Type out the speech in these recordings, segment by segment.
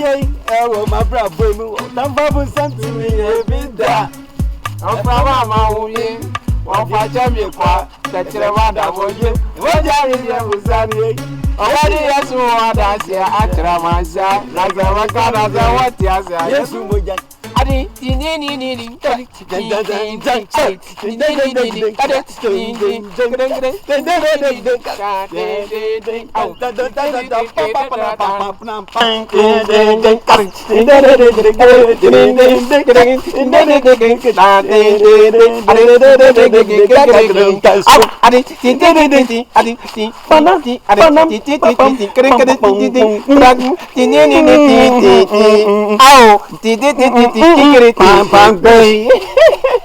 ye, oh, my brother, don't bubble something me, every day. I'm from my way. One for Jamaica, that's the one that was you. What are you with Sunny? Already, yes, what I say, after my son, like the one of the what yes, you would just. I didn't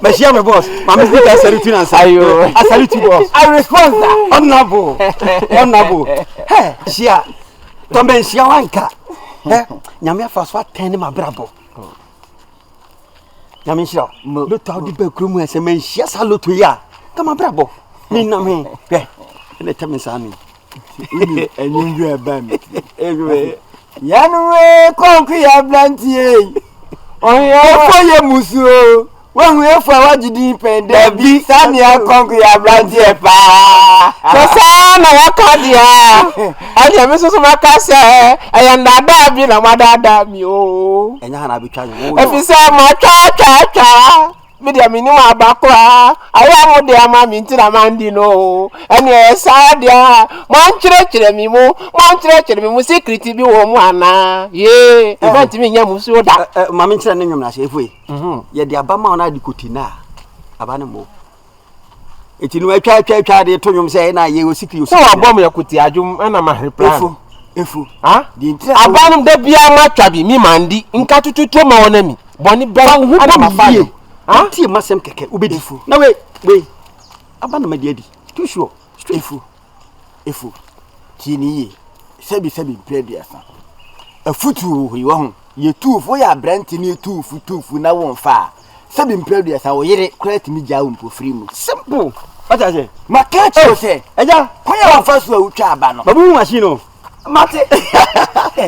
but you my boss. Mama, I salute you and say, I salute you, boss. I respond that. Honorable. Honorable. Hey, Shia. Tombe Shiawanka. Eh, Nyamia first what 10 my bravo. Yamisha, look how the back room has a man. She has hello to ya. Come on, bravo. Nina me. Eh, let me Sammy. And you are banned. Anyway, Yanwe, conquer your blanty. Oh, yeah, for your musu. When we have forward the deep and there be Sanya conquer your brandy. The son of a cardia. I am Mrs. Macassa. I am not dabbing a mother dab you. And I be trying. If you say my cha, Media minima bakwa. I am the mammy to the mandino. And yes, I dear. One church, me more. One church, me secret be one. Yea, event me, Yamusuda. Mammy, sending him as if we. Yet the Abama on Adicutina. Abanamo. It's in my child, they told him, say, I will seek you. So I bomb your cutiajum and I'm a reply. If you, ah, the Abanam de Biama Trabi, me mandy, in Catu to my enemy. Bonnie Brown, who am a ah, tea must have keke, ubedifu. No, wait. Abandon my daddy. Too sure. Straight fool. A fool. Tini, Sebi, play the affair. A foot you won't. You two for your brand in you two for now on fire. Sebi, play the affair, or yet credit me down for free. Simple. What I say? My catch, you say. Eja, why first will Chabano? Babu machine. Mate.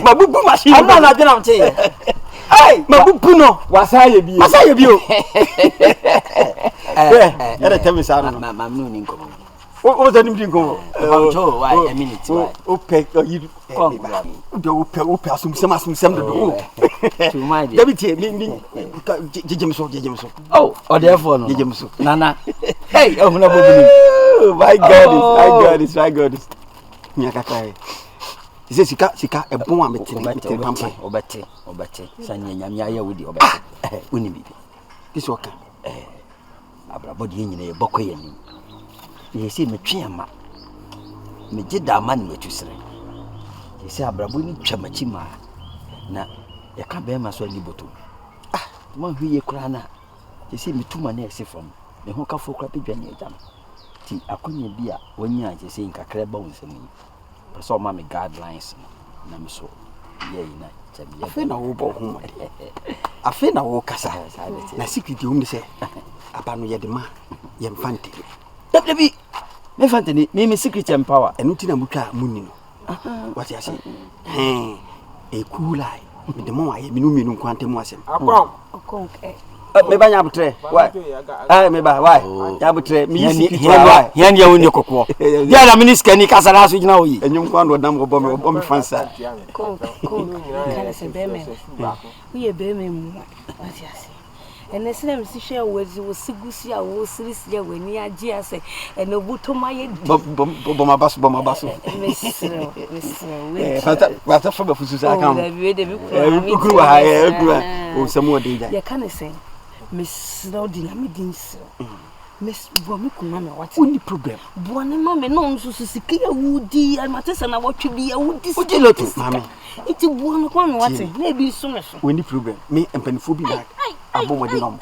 Babu machine. I'm not going to say. Hey, Mabupuno, was I a view? Was I a view? Tell me, son, my mooning. What was the new go? Oh, a minute. Oh, peck, you don't pass some. My deputy, Jimso. Oh, or therefore, Jimso. Nana. Hey, oh, no, my God, my God. Nyakatai. He says, Sika, a bomb obete, Sanya Yamia with the obete. Unibi. This worker, Abrabody in a bokoyan. He see me chiama. Me did that man with you, sir. He said, Abrabuni chamachima. Na, you can't bear my soul liboto. Ah, one who ye crana. You see me 2 months from the Hoka for crappy Jenny jam. Tea, I couldn't be when you are saying a crab bones in me. I saw mammy guidelines. I'm so, yea, I feel I will go home. I feel I will cast a secret. You say, upon ye demand, yam fancy. W. Me fancy, me secret and power, and Utina Muka Munino. What I say? A cool eye. The more I mean, quantum was him. Maybe I am tray. Why? I may buy. Why? Yabutre, me, here you in your cocoa. Yeah, I mean, can you cast a last week now? And you want to number bomb fancy. We a bearman. And the same share was Sigusia, was Silicia when you are GS and no Butomaya bomb. What's up for Susan? Some more danger. You can't say, Miss Snowdin, I mean, Miss Bomicum, what's the problem? One moment, no, so secure woody, and Matis and I want to be a woody. What do you notice, Mammy? It's a one, what's it? Maybe so much. When the problem, me and Penfobi like. I don't know.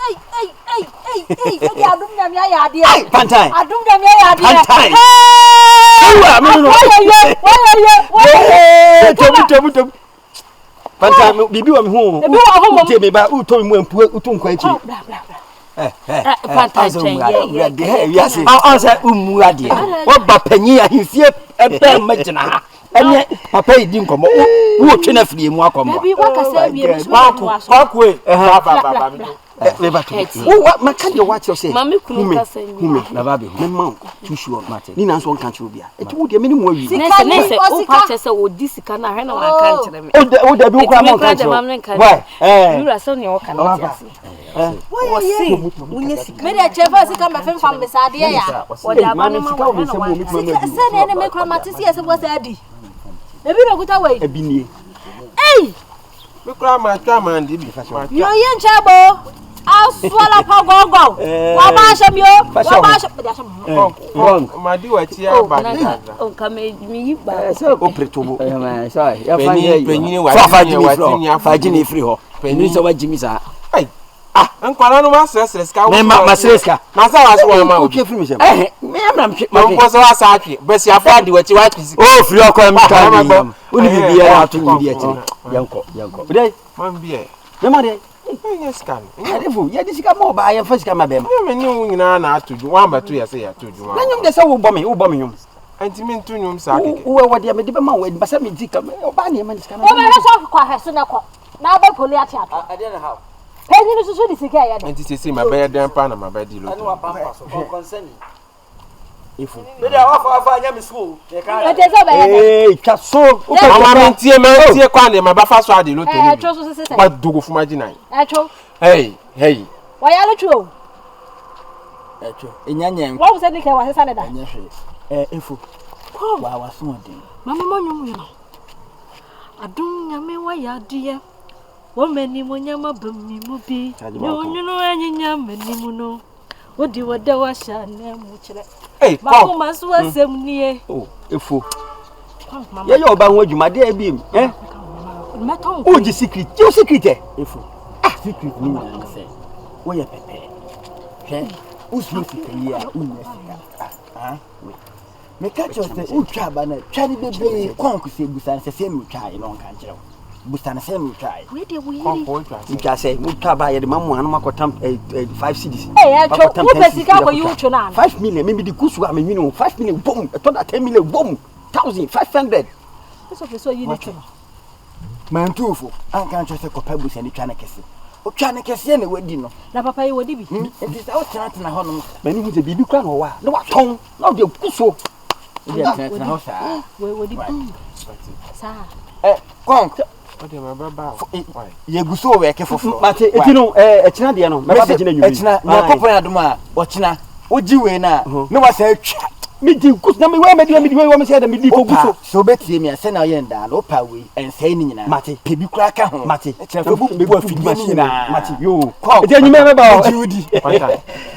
Enye papa idi nkomo. Wo twena fie mu akomo. Bi wakasa wie me so. Kwakwe. Baba. What can you watch yourself? Mami kunu kasa ni. Na babe. Me ma too sure mate. Ni na so nka kire obi a. E tu de me ni mo awi. Nese o pache se wo di sika na hwe na wa kan kire me. O de bi wo kwa mo kan kire. Why? Yura so ne wo kan tiase. Wo si munye sika. Me de chefa sika ma fem fam besade ya. Wo de abanu ma wo na wa. Se ne me kra matisi ese wo sa di. Ebi no kuta wei. Ebi nie. Ei! Me kra ma twa man di bi. Yo ye nchabo. Aswala pa gogo. Wa ba shem yo. Wa ba shem. Ma di wa ti aba. O ka me yi ba. O pretobo. Ma sorry. Ya penyi wa fa jini free ho. Penyi so wa jimi sa. Nkwara no ma sere ska. Me ma sere ska. Ma sa wa so wa ma. O twe free me sem. Me amram twe. Ma ko so wa sa atwe. Besi afa di wa ti wa pisi. Oh free okwa mi ka ni. Uni bibia ya to ni dia chire. Yanko. Dai. Man bie. Me ma dai. Yes scan. Adefu, ya di sika mo ba ya fa sika ma be ma. Me ni wo nyina na atoju. Wan ba to ya se ya toju. Na nyum de se wo bo me nyum. Anti me ntu nyum sa keke. Wo wo de me de be ma wo ba se me dika o ba ne ma sika na. O ba so kwa heso na ko. Na ba poli ati ato. Ade na how. Penyi no susu di sika ya de. Anti se ma be den pa na ma ba di lo. Anu wa pampa so concern. Ifu. Me de afa anya me so. E te so ba ya. Twa so. Mama me tie kwa ne ma ba fa so ade lo to ni. Twa so se. Ba dogo fuma ginan. Twa. Hey. Wa ya lo twa. Echo. Enyanya. Wa wo se ni ke wa se sa ne da. Enya hwe. Ifu. Wa so odin. Mama monyu yo. Adun nyame wa ya die. Wo mani mo nyama bammi mu bi. Nyonyu no anyinya mani mu no. Odi wada wa sha na mu kire. Ma ko maso asem nie. Ifu. Ye yo ba ho adwuma de abi m. Meton. O ji secret. Ji secret Ifu. Secret ni na Say. Wo ye pepe. Hwe. Usu fikiri ya unya sika. Me catch you say utwa ba na twa ni bebe konku se busan se mi twa e no kan kire. Busan se mi twa. We de we Utwa say utwa ba ye de mamu anu makotam 5 cedis. Wo pe sika ko yu twa na. 5 million maybe the kusu am minimum 5 million boom. To that 10 million boom. 1500. So you need to. Man tufu an kan kire se ko pa busan ni twa na kese. O twa na kese na wadi no. Na papa yi wodi bi. Enti sa o tena ho no. Mani hu se bibi kra no wa. Na wa ton. Na de kuso. Tena ho sa. We wodi bi. Sa. Konk. Ode ma baba. Ye guso we ke foforo. Mate etino echina de no. Me ba be china nyumi. Echina na kopo na dum a o china. O ji we na. Me wa sa atwa. Me di kuso na me we me say da me di ko kuso. So betie me ase na ye nda no pa we ensai ni nyina. Mate pebi kura ka ho. Mate. Echina febu me bu afidi machine na. Mate yo. Konk. Eti anyume me ba o. Jiudi.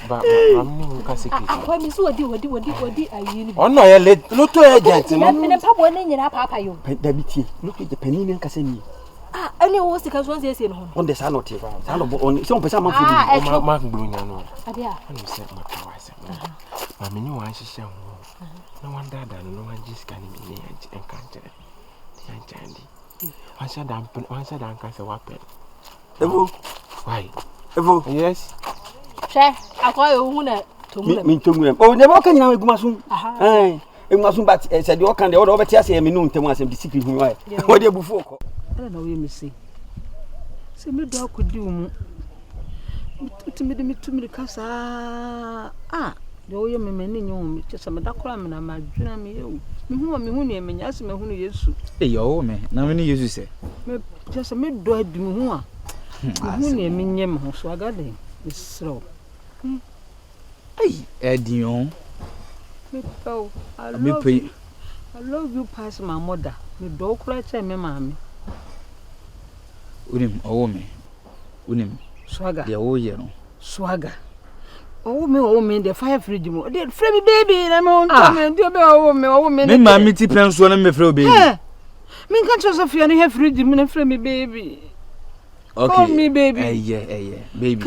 Ba mam ka secret. Akwa mi so wodi ayi ni. Ono ye lotto agent no. Me pa bo ne nyina papa yo. Da bitie. Look at the penny nka se ni. Ani wo sika so se no ho. On the sa not here. Sa no on so pesa man fudi. Ma gbulunya no. Ade a. Ani se ma ka wa se. Ma me ni wan hihye ho. Na wan dada no wan ji scan mi ni enka ntere. Yan chandi. Wan sa dan ka se wa pe. Evo. Why? Evo. Yes. Hwe akwa yo hu na tomu. Mi tomu. O ne ba ka nyina egumasun. Egumasun but se de o kan de o beti ase me no ntemu asem di secret hu why. O de bufu ko. Ala na we me se me do akodi mu utimi de mitumi kasa de o ye me mani nyo me chese me dakora me na madwuna me yewu me hu ne me nya se me hu no Yesu yo me na me ni Yesu se me chese me do adi me hu a me hu ne me nye me ho so agade me sro Edion me pau I love you past my mother me do kura che me mama unim swaga de wo ye no swaga owo me the fire fridge mo de free me baby na me on me de be owo me me ma mi ti penso na me free o baby me kan cho Sofia ne fridge mo na free me baby okay call me baby baby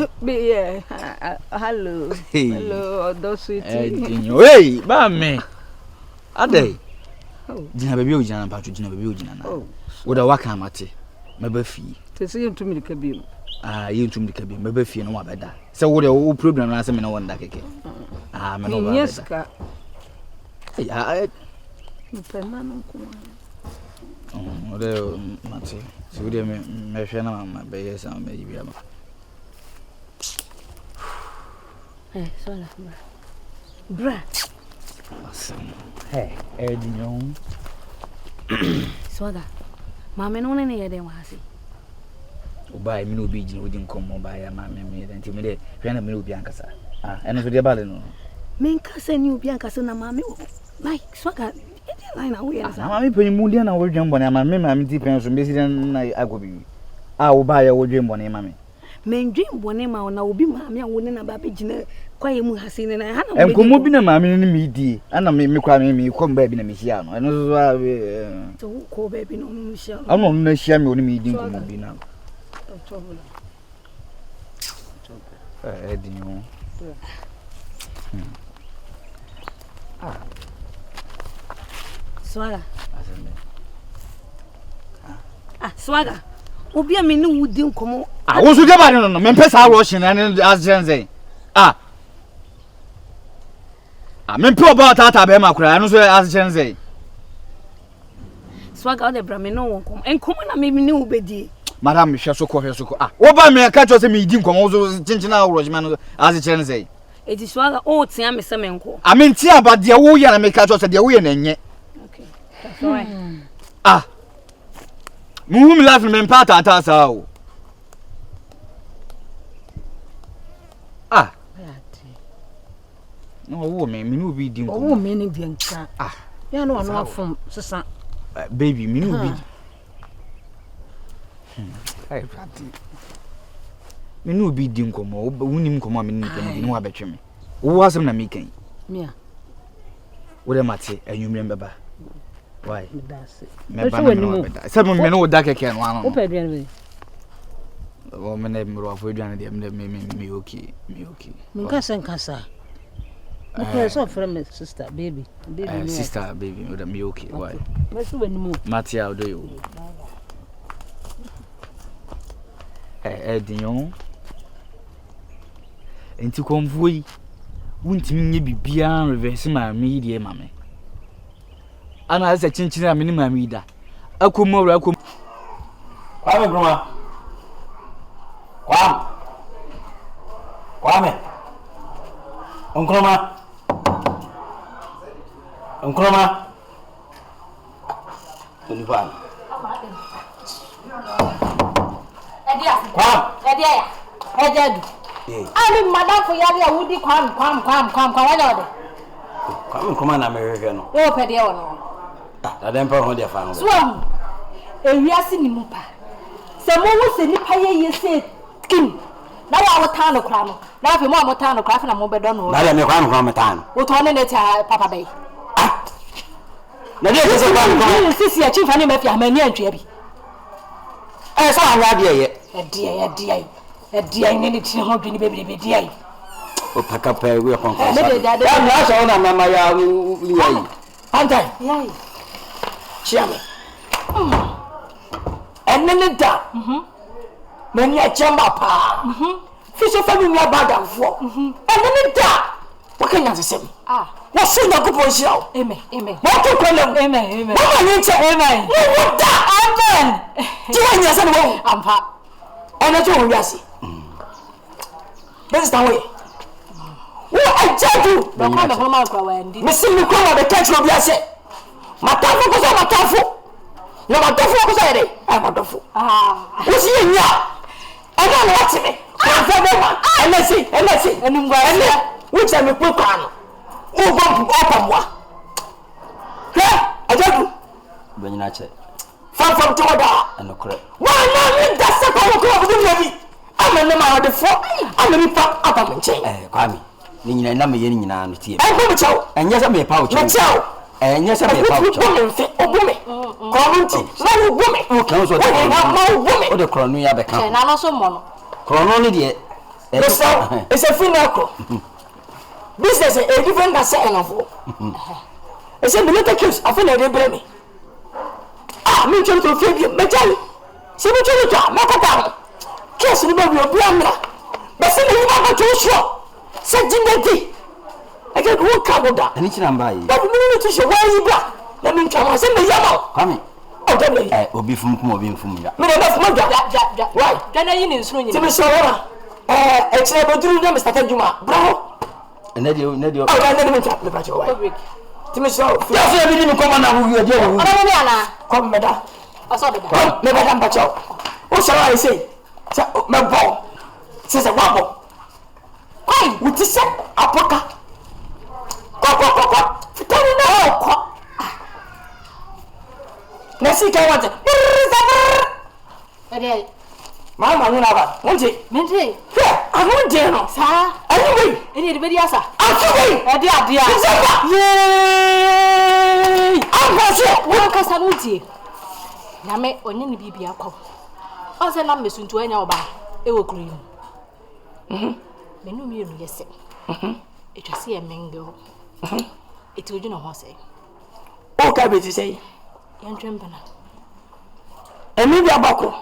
hello hey. Hello do sweetie hey ba me ade jina baby o jina pa jina baby o jina na wo da waka amate me ba fi te se yentu mi ka bi yentu mi ka bi me ba fi no wa beda se wo de wo problem na se me na wonda keke me no ba beda yes ka me mi penna no ko Ode mate. Si we me hwe na mama be yes am be bia ma. Sola. Bra. Awesome. Hey, Edinho. Swaga. Mama no ne ye den wa ase. Obai mi no bi gina odi nkomo ba ya mama mi den ti mi de hwe na mi no bi ankasa. Eno so de ba le no. Men kasa ni obi ankasa na mama like Swaga. Line away. Mama pe mu dia na wo dwen bone mama mama ti pen so mbesi den na agobi. Obai ya wo dwen bone mama. Men dwen bone ma na obi mama ya wo ne na ba be gina kwaye mu hase ne na ha na enkomo bi na mama ni mi di ana me kwa me kom ba bi na me hia no eno so to ko ba bi no mu hia no na hia me oni mi di enkomo bi na Edinho. Swaga. Swaga. Obi a me ni wudi nkomo. Wo so de ba no me pesa wo hye na ne asenze. Me pe oba tata be makura no so asenze. Swaga o de bra me no nkomo. Enkomo na me ni ubedi. Madam hwe so ko wo ba me ka cho se me di nkomo so chinchina awrojima no asenze. Edi Swaga o tia me se menko. Amenti aba de wo ya na me ka cho se de wo ye na nye. Okay. That's right. Muhum life me mpata ata sa o. No wo me no bi di nko. Wo me ni bi nka. Ya no anu afom sesa. Baby me no bi. Ai prati. Me no bi di nko mo. Wunim nko mo me ni kan no abetwe me. Wo asem na me kan. Mia. Wo de mate anwumrem beba. Why? Me ba no. Se me no da keke no anu. Wo pe duan be. Wo me na mro afo duan de me okay. Mun ka sen kasa. Okay, so from sister baby. Sister baby, would be okay. Why? Matia, do you? Edinho. Enti konvoi. Wuntimi nye bibia reverse ma me die mame. Ana asa chinchina me ni mame da. Akomo akom. Kwame groma. Kwame. Onkroma. Univan. Edia. Ami madam for yari a wudi kwam wanya ode. Kwame nkoma na mehwehwe no. O pede o no. Da dem pa ho de fa no. So ewiase ni mu pa. Se mo wo se nipa ye se skin. Na wa wota no kra no. Na afi mo amota no kra fa na mo bedo no. Na le me kwame kwame tan. Wo to ne ne ta papa bay. Na de se kwame kwame. Sisi a chief ani mafia ma ni antwa bi. So anwa de ye. Edia ni ti ho dwini bebebe dia yi. O paka pa we kon kon. Ya na so na mama ya yi. Antai. Yai. Chiame. Enene da. Mani a chamba pa. Fisho fami mi abadamfo. Enene da. Wakanya sesem. Wo so na kupo hia. Amen. Wo to kwelem. Amen. Wo ma ni che. Amen. Wo da. Amen. Ti wanya se no. Ampa. Ene to wo wiase. This is the way. Who I tell you? The kind of woman cry when Missing me cry the catch of your say. Matafu goes on Matafu. No Matafu goes ahead. I'm Matafu. Who's in ya? I don't watch me. I'm let's see. And I'm going which I'm a quick one. Who go open one? I tell you. When you not far from Toda and the correct. Why not? That's the power of the movie. I'm a man of the four. I'm a pop up and chain. Kwame. Nina na me yen nyina no tie. I go and yes I me pouch. And yes I me pouch. Obume. Community. Na obume. O kan so dey. Na obume. O de kronu ya be kan. Na no so mo no. Kronu ni de. It's a funeral. Business a different that say enough. It's a military case. I feel they blame me. Me trying to feed you. Me tell you. See me trying to make a down. Case ni ba bi obi amra. Be se ni ba to sure. Se jineti. I get work out of that. Ani chira mba yi. But me to show why you bra. Let me come. I say me yama. Kwame. Eh, obi fum kum obi fum ya. Me na fum ja. Why? Dana yi ni nsuru Ti nyina. me so wora. Ekire boduru na me start juma. Bravo. Na de. Oh, na me tap, me ba jo. Break. Ti me so. Ya so bi ni mi koma na wu ye de wu. Ana ni ana. Come me da. Aso de da. Come me ba da ba jo. O so I say. Say me bo. Say wa bo. Why? We ti say apoka. Ko. Fitani na ko. Na si ka wante. Ede. Mama nuna ba. Wonje. Mente. Yeah, I won't dare no. Sa. Anyway. Ede de bedi asa. Anyway. Ede adia. Yay! I'm Wo kasa no tie. Nyame onye ne bibia kwa. O se na mesuntu anya oba e wo kuru yi. Menu mi ru yese. Etwase e mengo. Eti oju na ho se. O ka be ti say. Yan twempana. Emi bi abako.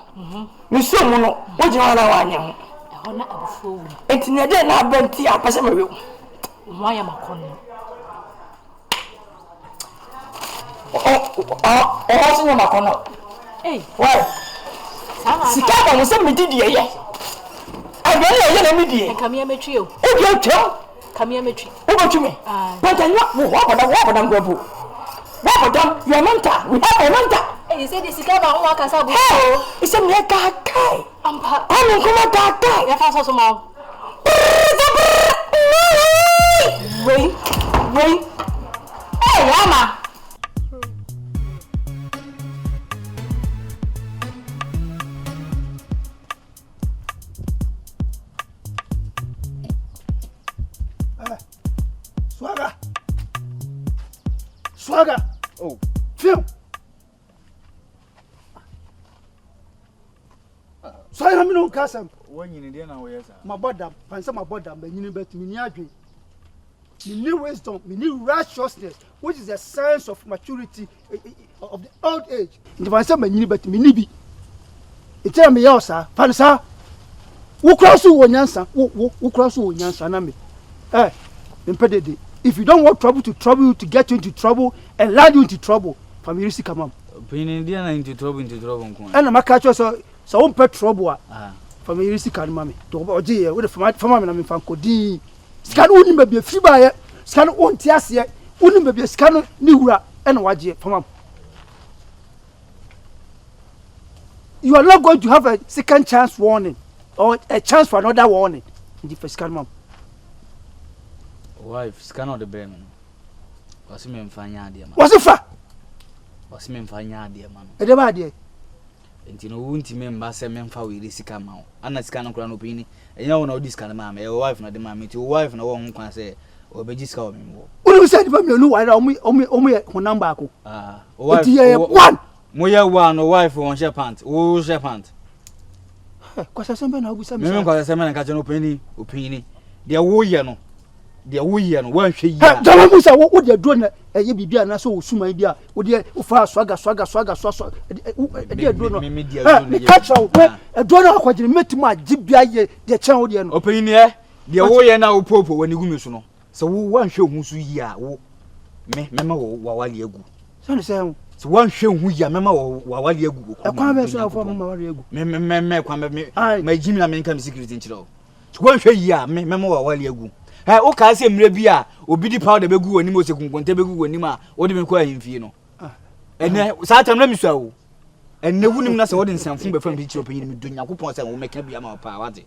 Mi so mu no, wo je wala wa anya ho. E ho na abufuo wu. Enti ne de na abenti apese me we. Mo aya makono. Oh, so ma kono. Eh, Why? sama. Sika ba mo se me di die ye. Agbe ye na me die. Kamia metri o. O bi o tell. Kamia metri. O ba tumi. But I know what about go. What about your mentor? We have a mentor. Eh, you say the sika ba ho akasa bu. Hey, it's a me kai. Ampa. I'm come kai. Ya fa so so ma. Wait. Eh, yama. Swagger. Oh, film. So I am no casam. When you need na we yes. My brother, fancy my brother, but you bet me adwin. Me need wisdom, me need righteousness, which is a sign of maturity of the old age. And if I say me bet me nibi. It tell me yes, sir. Fancy. Wo cross wo nyansa, wo cross wo nyansa na me. Eh, impeded. If you don't want trouble to get you into trouble and land you into trouble, family risk come on. Pinin dia na into trouble nko. And I catch you so won pet trouble family risk kan mama. To oje we the family na me fan kodi. Scan uni be be fi ba ye. Scan on ti ase. Uni be be scan ni wura and waje famam. You are not going to have a second chance warning or a chance for another warning in the first scan mom. Wife scan of the brain. Was me mfanya ade man. Was it fa? Was me mfanya ade man. E de ba ade. Enti no wunti me mba se me mfa we risika ma wo. Ana sika no kura no pini. Enya wo na odi sika ma e wife na de ma me ti wife na wo ho kwan se obeji sika wo me wo. Unu se di ba me nu wa na omu honam ba ko. Wife. One. Mo ye one no wife won share pant. Wo share pant. Kwasa sembe na obu se me. Me kwasa sembe na ka che no opini. De wo ye no. De wo ye no wan hwe yi a. Jama musa wo de do na eye bibia na so wo suman bia wo de wo fa swaga so de do no. Me catch out e do na akwagire metima agibia ye de chen wo de no. Opini e de wo ye na wo popo wani gumi so no. So wo wan hwe hu so yi a wo mema wo wawale agu. So ne say so wan hwe hu yi a mema wo wawale agu. E kwa be so na fo mama wale agu. Me kwa me jimi na me nka security nchiro. So wan hwe yi a mema wo wawale agu. O ka se mre bi a obi di powder begu wani mo se kunkonte begu wani ma o de me ko ahimfie no ene sa tam na mi so awo ene wunim na se wo de nsanfun be fam bi chiro panyin mi do nyakopon se wo meka bi ama pa wate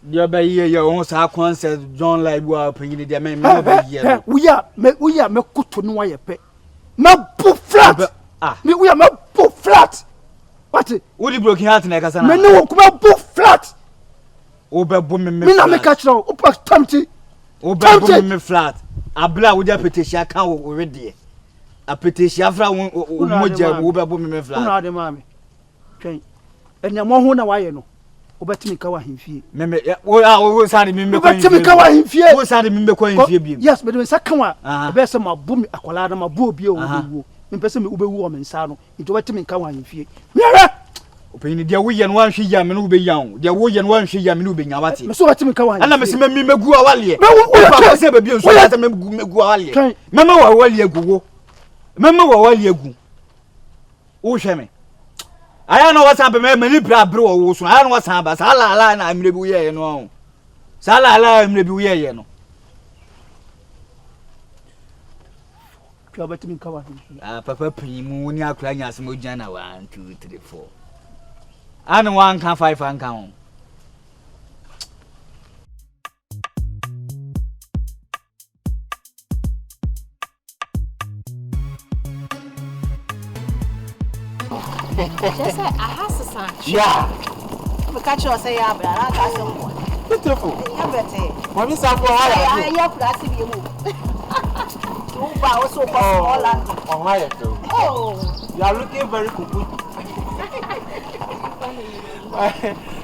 dia ba ye o sa concept John like wa panyin dia me ba ye we ya me kuto no wa pe ma bu flat me we ya ma bu flat what wo di broken heart na ka sana me no ko ma bu flat Obebo me na me catch now o pass tamti obebo me flat abla wo dia petesia kan wo rede a petesia fra wo moja obebo me flat una de mame twen enya mo ho na wa ye no obetimi ka wa himfie me wo sande me ko obetimi ka wa himfie wo sande me ko himfie bi yes me de saka wa be se ma bu mi akola na ma bu obi o wo me pese me ubewu o me nsa no into obetimi ka wa himfie mere opini dia wo ye no wan hwe ya me no be yan dia wo ye no wan hwe ya me no be nya wate me so watimi ka wan ana me se me megu awale e pa se ba bi nso ata me megu awale me ma wa awale aguwo meme wo wali egu wo hwe me aya no wasan be me ni bra bre wo so aya no wasan ba sala na amre bi wo ye no sala amre bi wo ye no kwa batimi kawa papa pinmu ni akura nya asem ogyina na 1 2 3 4 ana 1 kan 5 an kan Just say I have to sign. Yeah. We catch you say ya bra, na ka so. Beautiful. Ya bete. Mommy sample how Ya you. ya kura si bi mu. You ba also for small land. Oh, how you do? Oh. You are looking very cuckoo.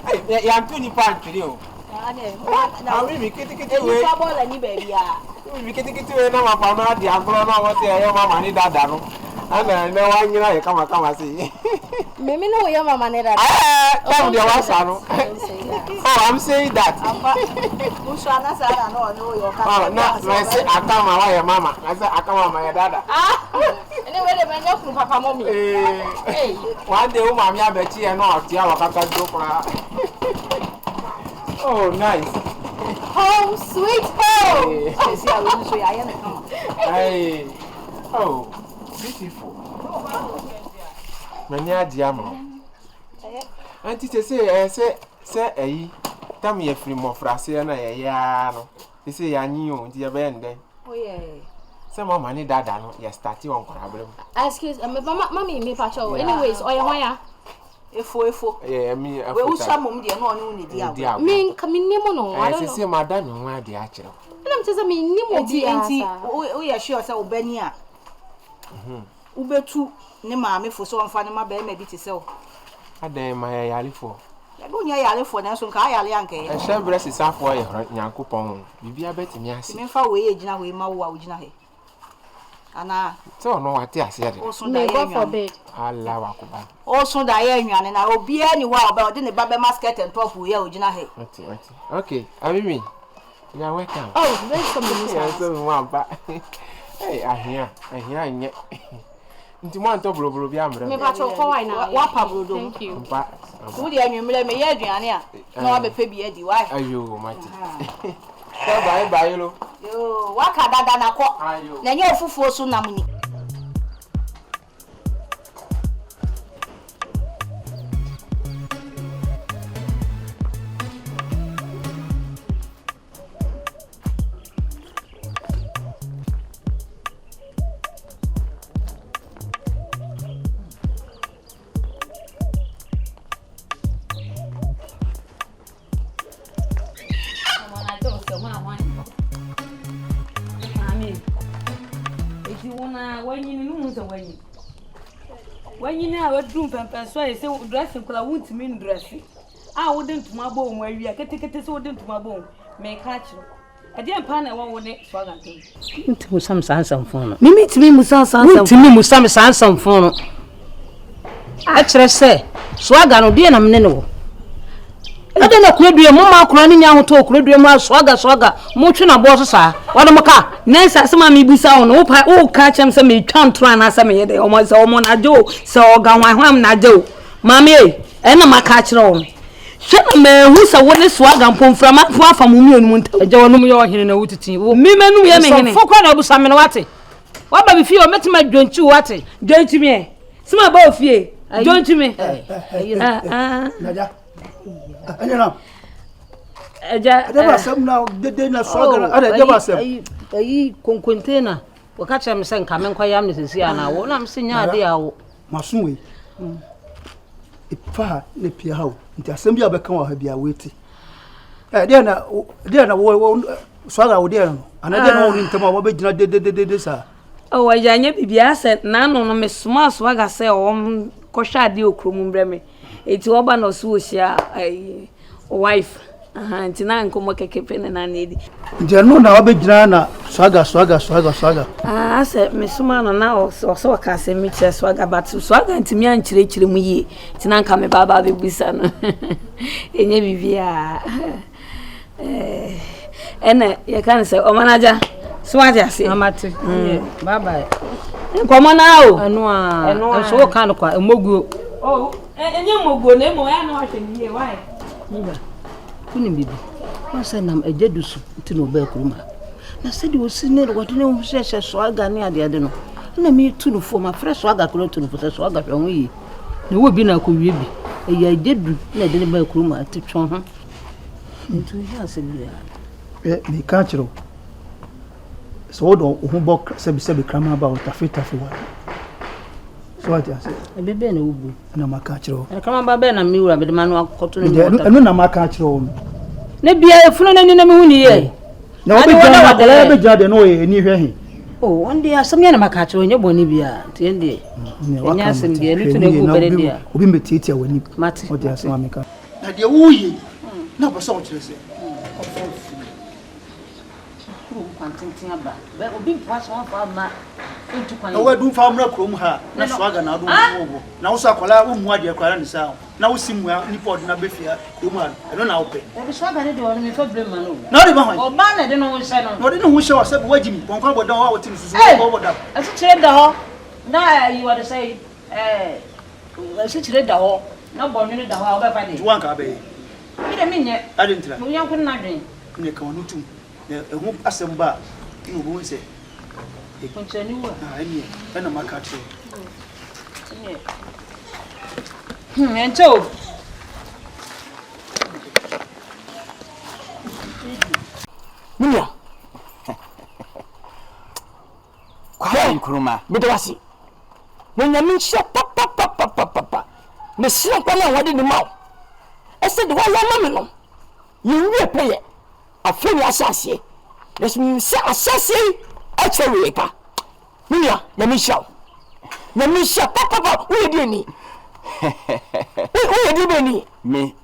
Hey, you are 20 pounds today. I mean, we get We trouble any baby ya. we get na mama di agro na what your mama ni dada no. And na one year you come see. Mimi no your mama ne that. Come the wasa no. Oh, I'm saying that. Mushana sara no your Oh, no, I say I come my your mama. I say I come my dada. Anyway, the man your papa mommy. Hey, one day mama ya beti e no oti awakaka dokra. Oh, nice. Home sweet home. Oh, see I will show you I am come. Hey. Oh, beautiful. Many adiamo. Auntie say eh tam ye free mo frase na ye ya no. They say ya nyi o ndi ye be nden. Oh yeah. Say mama ni dada no ye start on kwarabrem. Excuse me, mommy me pacho. Anyways, oya hoya. Efo. Yeah, me We usha mum de no no ni dia. Me nimo no. I don't I know. say madam no ade a kire. I'm just me nimo Enti we ya sure say obani a. Ubetu ne maame fo so onfa ne ma be ma bi ti se o. Adan ma ya yale fo. Ya do nya yale fo na so nka yale anka E ye. she bre sisa fo ye nyankopon. Bibia betimi ase. Me fa we ejina we ma wo a ojina he. Ana So no wate ase de. o so da ye God nwan. forbid. Allah wakuba. O so da ye nwan na obi ani wa oba de ne ba be basket and top we ojina he. Okay, Abimi. You are welcome. Oh, there's something Yeah, so one ba. Hey, ahia nye. Nti mo anto bloblo bi amre. me pacho ko why now? Wa pa brodo. Thank you. Ba. Wo de anwumre me ye aduane a na wa be pe bi adi wa. Ayo, mati. So bye lo. Yo, wa ka dada na ko. Ayo. Na nye ofufuo so nam ni. When you know what room and so I say dressing could I won't mean dressing. I wouldn't to my bone where you are getting it wouldn't to my bone. May catch you. I didn't pan and one would next swag Nti musam sansan fono. Mimi timi musam sansan. Timi musam sansan fono. A kire se swaga no de na mne ne wo. Ade na kuradua mo ma kura ni nya ho to kuradua mo swaga mo twe na bo so sa. Wado mo ka nensa se ma mi busa wo no wo ka chem se me twan tro na se me ye de o mo se o mo na jo se o ga hwan hwan na jo. Mami e na maka kire wo. Hwe na ma hu se wo ne swaga mpomfra ma fu afa mo mienu mu nta. Eje wonum ye ohene na wutiti wo. Mi menu ye me hene. So fo kwa na busa me no wate. Wa ba bi fie o metima dwonchi wate. Dwonchi me. Sima ba ofie. Dwonchi me. Naja. Anyana. Eja. Adeba sam na de na swaga. Adeba sam. Ayi konkontena. Wo ka kire me se nka me nkwayam ne sesi ana wo na me se nya ade a wo. Masunwe. Ipa ne pia hawo. Nti asem bia be kan wa ha bia weti. De na wo swaga wo de no. Ana de no wo ntama wo be gina de sa. Oh, I nya bibia se na no me suma swaga se o kohwa ade okromu mbre me. Eti oba no so ohia ai wife. Aha, nti na nkomo kekepe ne na edi. Nti no na wo be gina na swaga. Ah, se me suma no na o so ka se mi che swaga but swaga nti mi anchire mu yi. Nti na nka me baba be busa no. Enye bibia. Ene ye kan se o manager Swati ase. Amate. Bye bye. Nkɔmɔ na o. Ɛno a. So ka no kwa emoguo. Oh, enye moguo na mo ya na ɔhwɛ ni ye why? Niba. Kuni bibi. Wasa nam ejedusu nti no ba kuruma. Na sɛ de osi ne wɔde ne ho hyehyɛ so aga ne ade no. Na me tu no fo ma fresh so aga kro tu no fo so aga hwɛ ho yi. Na wo bi na akɔwie bi. Eya ejedu na de ne ba kuruma ti twon ho. Ntu ya sɛ bia. Me ka kyerɛ so do ho bok sɛ krama ba o tafe wa so ati ase bebe na ubu na maka kyerɛ krama ba be na mi wura be de manu akoto no eno na maka kyerɛ o na bia efunu na ni na me hu ni ye na obi gya na kala be gya de no ye ni hwɛ he oh onde asem ye na maka kyerɛ onye boni bia tie ndie nya asem bia ni tu na gu bere dia obi mbetitia wani mate o de asem ameka na de wo yi na ba so o kyerɛ sɛ kwantintin aba be obi mpwaso won fa ma entu kwan na wadu fa mra krom ha na swaga na adu wo na wo so akola wo mu ade akwara ne sa na wo simu ni pod na befia krom ha eno na wo pe e swaga ne de won me fa blame ma no na de ba hwan o ba na de no wo hye no no de no wo hye wa se be wagimi won kwa bodan wa wo tin susu wo bodan asi kire da ho na you what say asi kire da ho na bo nwene da ho a wo be fa de wan ka be mi de mi nye ade ntira mo yan kun na dwen ne ka wono tum ehu asemba no bo nse e konchani wa ani na maka tro ento Munya kwa nkuruma bedawasi wonya minhia papa me sira kwa na wade ni mawo ese de wa ya mame no yenwie peye afeni asase lesmi se asase achewe pa Munya na minhia papa wo di ni wo di beni me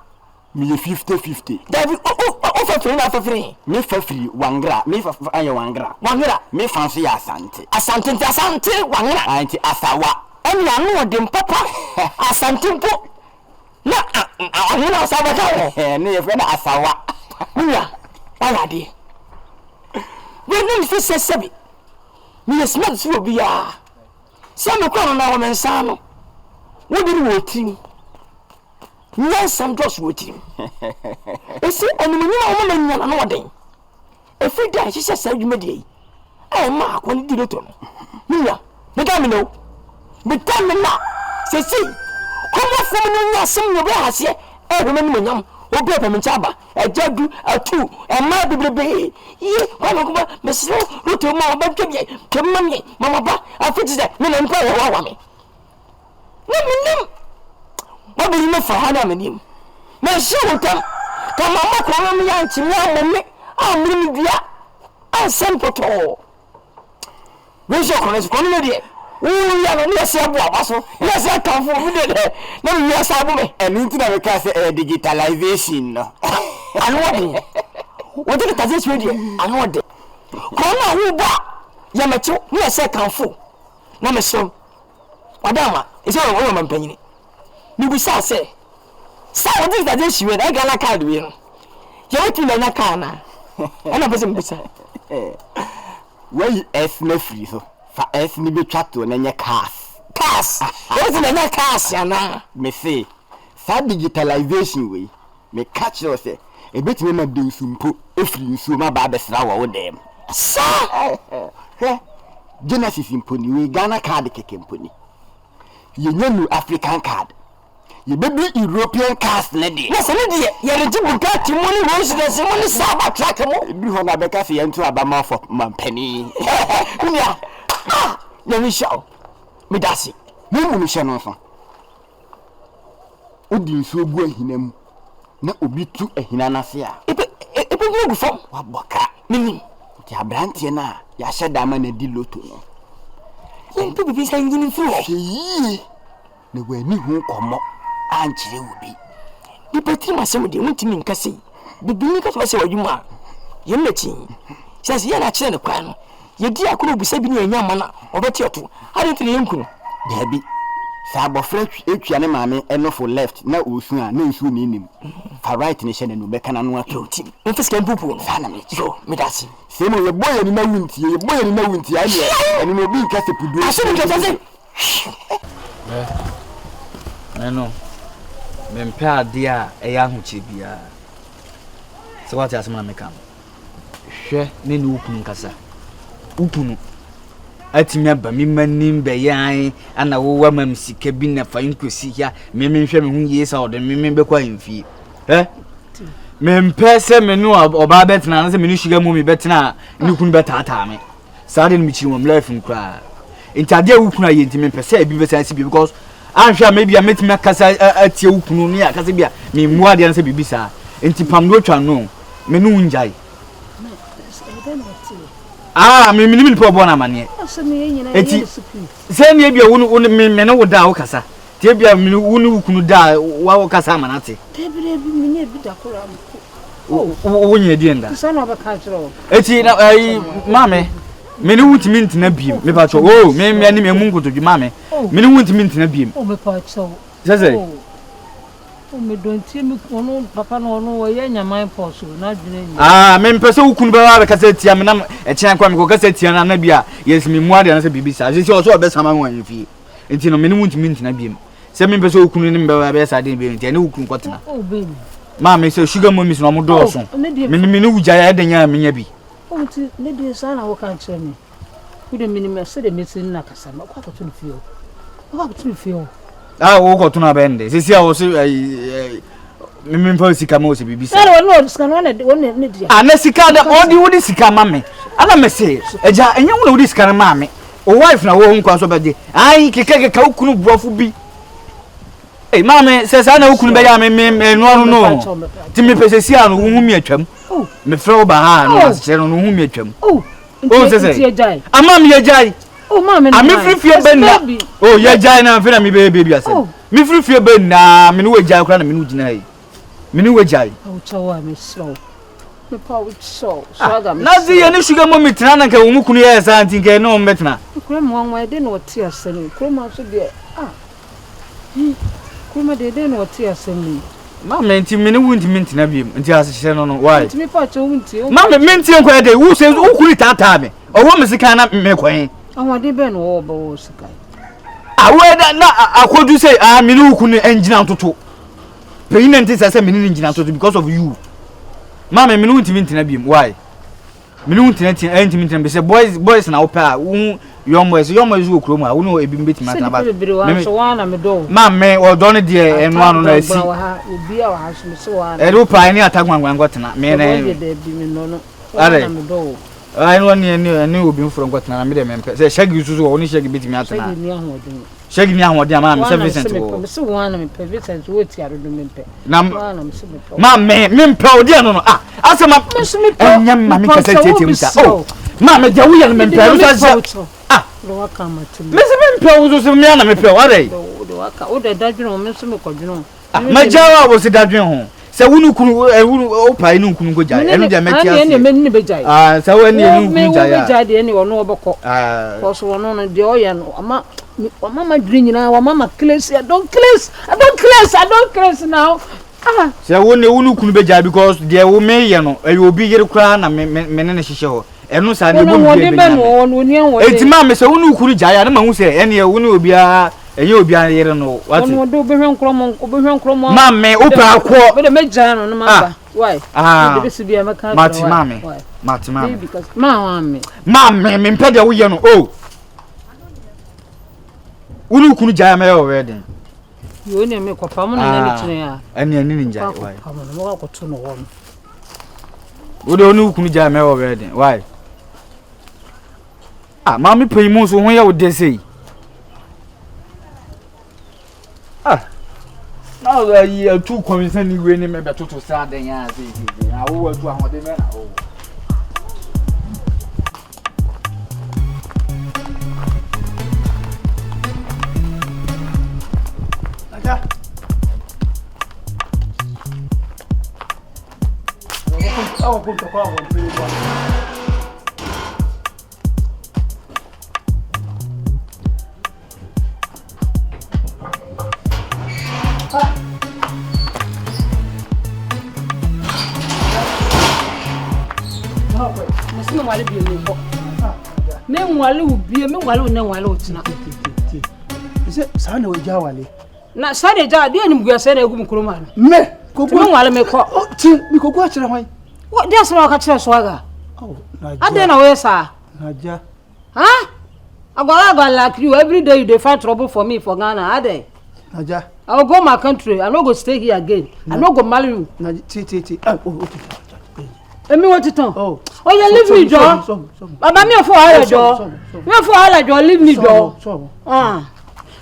ye 50-50 David o fa free na fa free me fa free wangra me fa aye wangra me fanso ya asante wangra anti asawa enya no de papa asante mpo na ahuna asawa ka ne ye fe na asawa Munya wala de when you say sebi me smart so bia se me kwa na wo mensa no wo di wo tim Some just waiting. You see, and when you are a woman, no one. Every day she says, you may. I mark when you did it. Mia, the domino. The domino. Say, see, come off from you, some of us here. I remember young, or paper and chaba, a jadu, a two, and my baby. Ye, one of Miss Ruto, Mamma, come money, Mamma, I fix that, no empire, one me. No. What do you know for Hannah and him? My shoe come on, come on, young Chimia, I'm really dear. I sent for all. Where's your correspondent? Oh, yeah, yes, I come for it. No, yes, I will. And into the case digitalization. I know what did it as radio? I know it. Come on, who bought Yamacho? Yes, I come for. No, my son. Madama, it's all a woman penny. Ni bisa say what is that she went I got a card we no you want na car na ana person bisa when es na free so fa es ni betwa to na nya cars what is na cars ya na me say sa digitalization we me catch you say e betime ma de nsumpo efri nsu ma ba besra wo dem sa Genesis imponi we Ghana card keke imponi ye African card you baby European cars lady. Yes, I need you. You're the Bugatti money residence, money Saba track. You have a better see into Abama for Mampeni. Yeah. Let me show. Midasi. No munition also. Odi so go hinem. Na obi tu ehinanasia. Epe go from waboka. Mini. Ti abrantie na ya hyeda ma na di loto no. Yen to be saying you through. Yi. Na wani hu komo. Anchire ubi di petri masem de wuntimi nkase bibini ka so se wadwuma ye mechi sase ye na kire ne kwan no ye di akoro busa bi ne anya mana obeti oto ade tire yenku dabi Sabo French etuane maame eno for left na osu a na nsu ni nim. For right ni hye no be kana no ato tim. Mfisika mpupu Sa na me yo medasi. Se mo ye boye ni na wuntie ani eni no bi nkase pudu. Aso ni kete. No. Mempe ade a eya hoche bia. Se wate asema na meka. Hwe ne ni ukunu nkasa. Ukunu atimi aba mi manim be yan ana wo wa mam sika bi na fa nkosi ya me hwe me hu yesa ode me be kwa mfie mempe se me no oba betena na se me no shiga mu me betena ni kunu betata me saade ni mi chi wom life nkra intade ukunu aye ntimi pese e bi be sansi bi because anhwa maybe ametimi akasa atie ukunu ni akasa bia me mu ade na se bibi sa enti pam do twa no me no njai me minimi po bona mane eti se ne bia wonu me ne wo da wo kasa te bia me wonu ukunu da wa kasa manate te bia bi me ne bi da kora wo nye di nda so na ba ka tro eti na mame me ne wutimi ntina biem me pa cho me ani me mu nkoto bi mame me ne wutimi ntina biem me pa cho sese me dontie me kono papa no no wo ye nyaman poso na dwene ni me mpese ukunu be wa kasa tia me na e kyan kwa me ko kasa tia na bia yes me mu ade na se bibisa se so obe sama wan fi enti no me ne wutimi ntina biem se me mpese ukunu ni mbe wa be sa de biem enti ne ukunu kwotena ma me se sugar mommy no mo do so me ne wuja ya de nya me nya bi nti ne de sa na wo kan kire me ku de minime se de metin na kasa ma kwa to fio kwa to fio wo ko tuna bende sisi a wo se me mpa sika ma wo se bibisa sare wonu sika no ne dia na sika da odi sika ma me ana me se eja enya wo odi sika ma me o wife na wo nkwa so bede ai kekeke ukunu brofo bi mame se sa na ukunu be ya me no ti me pese si anu hu mi atwam me frɛ wo ba ha no asere no hu mi atwam se se ama me yejai mame na me frifie be na yejai na mfe na me be bi ase me frifie be na me no wejai kra na me no gina yi me no wejai chawa me slow me pa wo so aga me na zi ye ni sugar mommy tena na ka wo mukunu ye sa ntin ke no mbetena kra mo nwa de no ti ase ni kra mo so de kuma de no ti asemi mama nti me ne wunti mintina biem nti asehye no why nti me pa cho wunti mama minti enko de wo se ukuri tata me owo me sika na me kwen awade be no wo ba wo sika aweda na akodu say me ne ukunu engina toto peyin nti say me ne engina toto because of you mama me ne wunti mintina biem why me ne wunti mintina be say boys na opa young boys wo kromo a wo no ebi mbeti mata ba me so wana me do mama o do ne de enu anu na asi obi a wa so me so wana do pa ni atagwangwan gotena me na de bi me no are me do ai no ni obi mfuro gotena na me de mempe se shagi susu wo ni shagi beti mi atena shagi ni ahode ama me 7% wo me so wana me pe Vincent wo ti aro do me pe na wana me so me pe me mpe odi anu no asema me so me pe enyam ma me kasa tete mu sa me de wo yel me mpe so do waka matum me se me mpe wo so me ana me pe ware do waka o de dadweno me so me kwadweno ma jawa wo se dadwen ho se wunu kunu wunu o pai nu kunu go jai enu de meti ase ene me ni be jai se wo ene nu kunu jai me jai de ene wono oboko ko so wono no de o ye no ama mama dri nyina wa mama class I don't class now se wunu kunu be jai because de wo me ye no e obi yere kura na me ne hihye ho enu sa ne bo bi eti ma me se wonu kuru jaya na ma hu se ene ye wonu obia enye obia yere no what wonu do be hwen kromo ma me opa akọ be de me jaya no ma ba why de be si bia meka mati ma me because ma me mpede wo ye no wonu kuru jaya me yo wedding yo ne me kopa mo na ne kire ya ene ni njaya why mo ko to no wo wo de wonu kuru jaya me yo wedding why mami pay mo so won ya wo de sei na wa yi atu komisan ni we ni me betoto sa den ya sei wo atu ahode me na o aja awo ko to kwa wo pe wa wale bi me ko me wale ubi me wale na wale otina ise sa na oja wale na sa de ja de anim gua sa na egu mkroma no me kogu me wale me ko ti mi kogu a kire hwan wo de asema ka kire Swaga oh na ade na we sa ja huh agwala like you every day you dey find trouble for me for Ghana ade na ja I will go my country. I no go stay here again. I no go marry you. Ti. Emi what it on? Oh, you leave me, Joe. Baba me for her, Joe. Me for her, Joe. Leave me, Joe.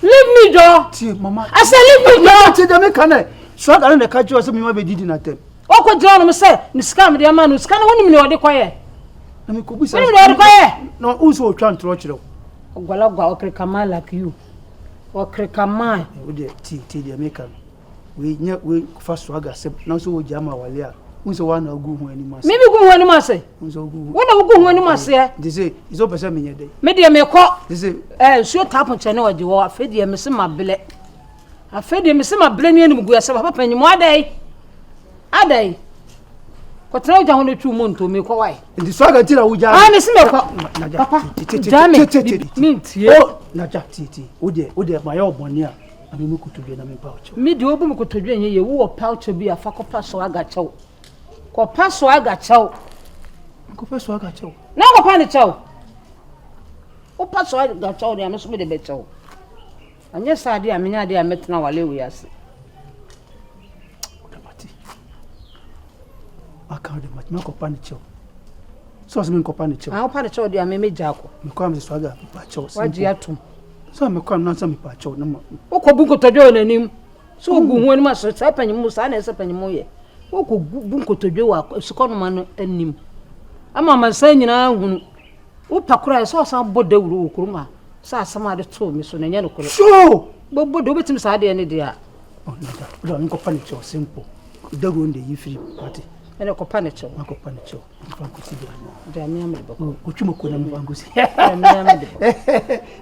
Leave me, Joe. Ti, mama. I say leave me, Joe. Ti, dem can I? So I don't catch you as me ma be didi na tem. O ko Joe no me say, ni scam dey man, scam woni me ode kwaye. Na me ko bi say. Woni me ode kwaye. No, who so try to watch you. Ogwala gwa okreka like you. Okreka man. We dey ti dey make am. We first Swaga se na so wo jama wale a. Unso wa na ogu hu ani mas. Me bi gu hu ani mas. Unso ogu. Wo na ogu hu ani mas e. They say iso pese me nye dey. Me dey me ko. They say so tapon chene waji wo afedie me se mabele. Afedie me se mabele ni anim gu ase papa panyimu adai. Ko tra uja ho na twu monto me ko wai. Ndi Swaga ti na uja. Ah me se me ko. Papa. Jame. Mintie. Oh, na ja ti. O de ma ya oboni a. Abi mu kutudwe na me pouch. Me de obu mu kutudwe nye ye wo pouch bi afa ko pa Swaga chew. Ko pa Swaga chew. Ko pa Swaga chew. Na ko pa ni chew. O pa Swaga chew de ameso me de be chew. Anye saade a menya de a metena wale wi ase. Aka de mat me ko pa ni chew. So me ko pa ni chew. Ah o pa ni chew de a me meja ko. Me ko am Swaga pa chew. Waji atum. So me ko am na so me pa chew na ma. O ko bu kotodwe onanim. So gu hu ani ma so sa panyimu sa na ese panyimu ye. O ko bu kotodwe wa sikono ma no anim. Ama ma san nyina hunu. O pakura so san bodawuru okuruma. Sa asama de to me so na nya no koro. So Bobo do betim sa de ne dia. Oh no, no ko pa ni chew simple. Dago nde yi free party. Ene ko pa ni chew. Ma ko pa ni chew. Fa ko ti do. Da mi ambe bako. Ko chumo ko na mi bangusi. Mi ambe.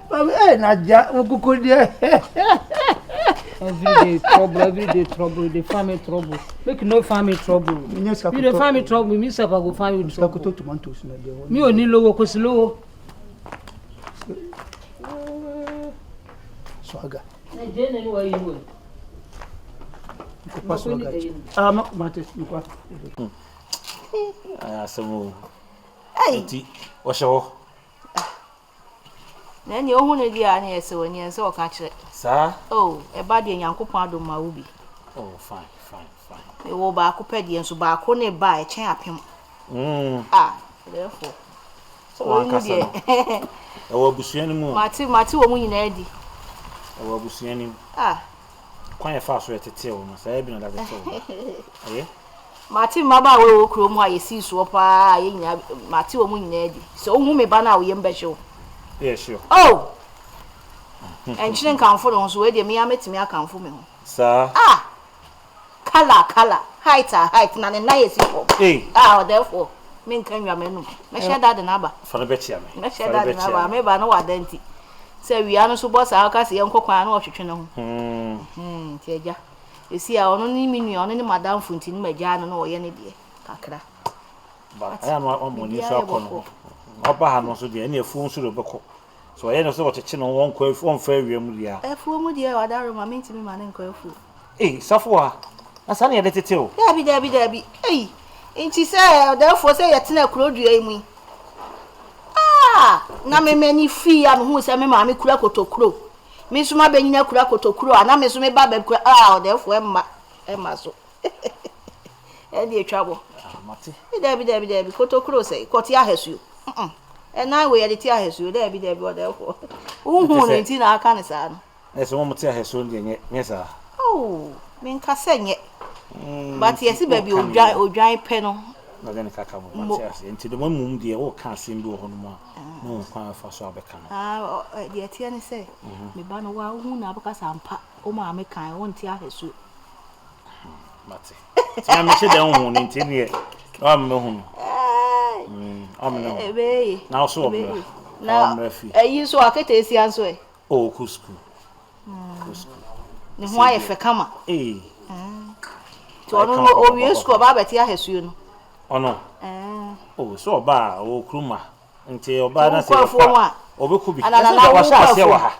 Baba na ja ko ko dia. Every day trouble, the family trouble. Make no family trouble. You the family trouble, me say go family trouble. Ko to tomatoes na de. Mi oni lowo ko si lowo. Swaga. Na je na ni wa yi wo. Ko pa Swaga. Ah ma mate ko. Asemu. Ti o shewo. Na ni ohun ne dia na ese woni ense o ka kire. Sa? Oh, e ba de Nyankopon adom ma wo bi. Oh, fine. E wo ba ko pedi enso ba ko ne ba e chen apem. Therefore. So Wan kasa. E wo busuani mu. Mati wo mu nyina adi. E wo busuani. Kwan ya fa so etete wo no. Sa e bi na da tete wo. Eh? Mati maba wo kro mu ayesi so pa ye nyina mati wo mu nyina adi. So hu me ba na wo yem be hwe. Yeah, sure. Oh. And children come for us where they me ametimi akamfo me ho. Sir. Color. Height na na yesi for. Hey. Therefore, me nkan nwa menu. Me share that na ba. For the betcha me. Me share that na ba. Me ba no wadanti. Say we anu so boss aka se yenkokwan na ohwetwe ne ho. Ti eja. Esi a ono ni minu ono ni madam funti ni maja no wo ye ne de kakra. Ba aya no amoni so akono. Oba ha no so de na efu nso ro beko. So I know so what you know one fair dia. Efu mu dia wadaro ma menti mi ma ne nko efu. Safo asa na yede tete o. Dabi. Inchi say therefore say yetena kurodua imu. Na me mani fi ya me hu say me ma me kura kotokuro. Me suma benyina kura kotokuro ana me so me ba ba kura therefore emma so. E dey trouble. Mate. Dabi kotokuro say koti ahesu. And now we are the tears, there be there, therefore. Who ain't in our canissan? As a woman tell her soon, yes, sir. Oh, mean Cassan yet. But yes, baby, or dry panel. Not then cacao, into the one moon, dear, all can't seem to home. No, quite for so become. Dear Tierney say, me ban a while, who now because I'm pa, oh, my make I won't tear his suit. Mate. I'm sure they won't intend yet. I'm no home. I'm no. Now so now you so I can taste answer. Oh, Cusco. The why if a come to we school about here has you. Oh no. Oh, so ba o kruma. Nti oba na se. Obeku bi. Ana wa sha se wa ha.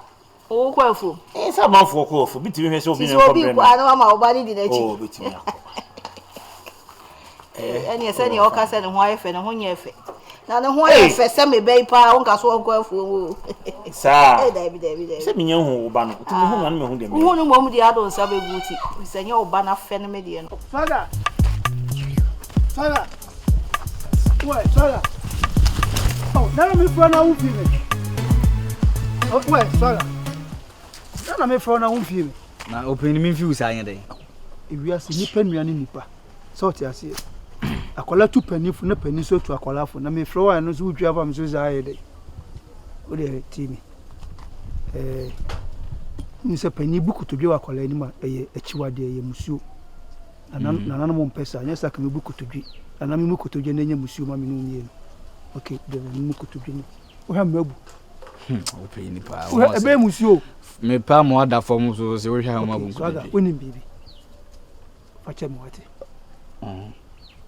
O kwafu. Sa manfo kwafu. Bitimi hwe se obi ne problem. Obi kwa na ma oba ni di na chi. Oh, bitimi akọ. Eni ese ni o ka se ne ho ayefe ne ho nya efe. Na ne ho ayefe se me bei pa on ka so kwafu wo. Sa. David. Se minya hu oba no. Timi hu na me hu de me. Hu no mo mu di ado nsa be guti. Se nya oba na fe ne me de no. Saga. Ouais, Saga. Oh, nana me fo na wo fi me. Oh, ouais, Saga. Nana me fo na wo fi me. Na open me fi usa anya den. Ewi ase nipa nuane nipa. So ti ase. Akola tu panifu na pani so tu akola fo na me fro wa no so wudua fa me so za aye dey. O de timi. Ni se pani buku to dwa akola ni ma eye achiwade eye musuo. Nana mo mpesa anya saka me buku to dwi. Nana me buku to dwi na nya musuo ma me no nie no. Okay, de me buku to dwi ni. O ha mabu. Open ni pa. O ebe musuo. Me pa mo ada form so se wo hwa mabu ko. Saga, woni bibi. Fache mo ate.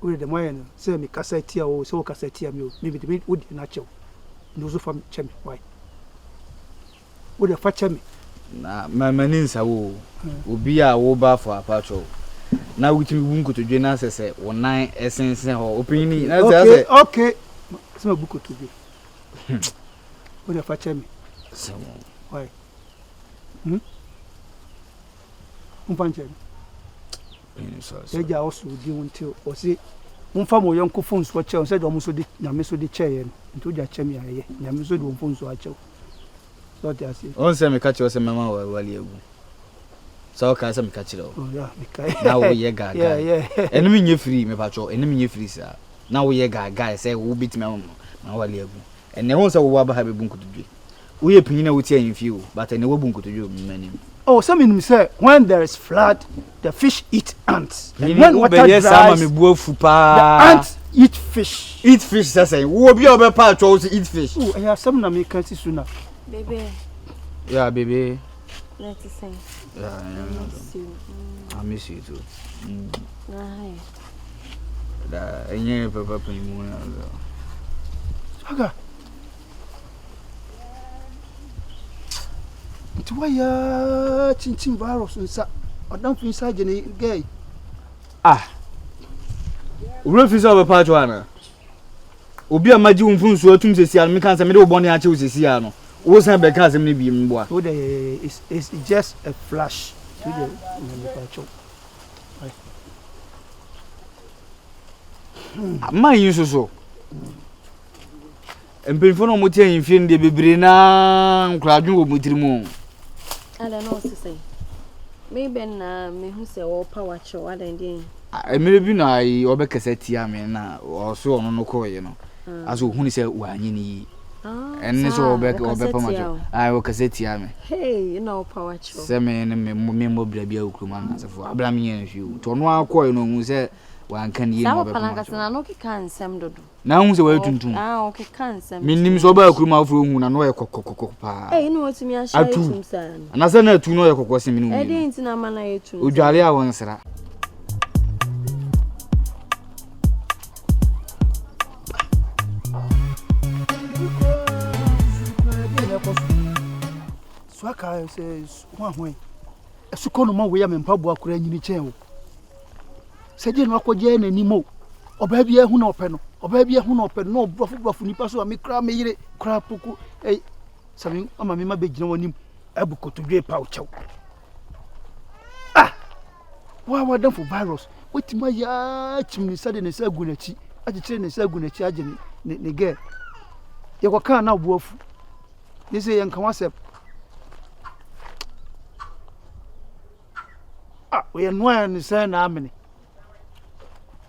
We de moyen say me cassette ya o so cassette ya me o me be would na chew no so fam chemi why wo de fache me na mani nsa wo obi a wo ba for apacho na witimi bunko to dwe na sese wonan esensen ho opini na say okay so me bunko to dwe wo de fache me so why umpanche eja osu di until o si mfa mo yon ko phone so che o se do mo so di nyame so di che ye nto ja che me aye nyame so di phone so a che so ti asi on se me ka che o se mama wa wali egu so ka se me ka che o yeah me kai na wo ye ga yeah enemi nye free me pa cho enemi nye free sa na wo ye ga se wo bit me na wali egu ene won se wo ba ha be bunku to dwe wo ye pinyi na wo ti anfi o but ene wo bunku to dwe o manim. Oh, some in say when there is flood, the fish eat ants. And when water dries, the ants eat fish. Eat fish, that's it. Who be over part to eat fish? Oh, I have some na me can see sooner. Baby. Yeah, baby. Let's sing. Yeah, I miss you too. Hi. Da, enye papa panimu na. Saga. Nti waya chinchin virus nsa odam fi nsa je ne gay uro fi so be pa cho ana obi amaji unfunsu atum sesi an me kan se me de obone a che sesi an no wo san be kan se me bi mboa so it's just a flash to the pacho ma yin so empinfo no mo tie yin fi nde bebre na nkradwu wo mutirimu I don't know what to say. Maybe na me who say all power show I don't maybe na I obe cassette ya me na o so ono no ko ye no aso hu ni say wanyi ni en so obe pamacho o cassette ya me hey you know power show say me mo bra bia okruma na sefo abra me yan hwi to no akọ ye no hu say wan kan ye no obe pamacho na no ke kan sem dodo na hu say wa tuntum okay kan sem minnim so ba okruma afro hu na no ye kokokoko pa hey no what me a share tum san na say na atu no ye kokoko sem minnim e dey ntina ma na ye tum odwale a won sra swaka says hwan esukono ma we ya me mpaboa akura nyini chen wo seje no akogye na nimo oba bia hu na ope no no brofo nipa so me kra me yire kra poku sami ama me ma begina wonim abukotodwe pa o chew wa dan for virus wetima ya chimni sade ne sagu na chi agikire ne sagu na chi age ne ge ye kwa kan na obuafu ye se ye nkan wasep we no ne say na amene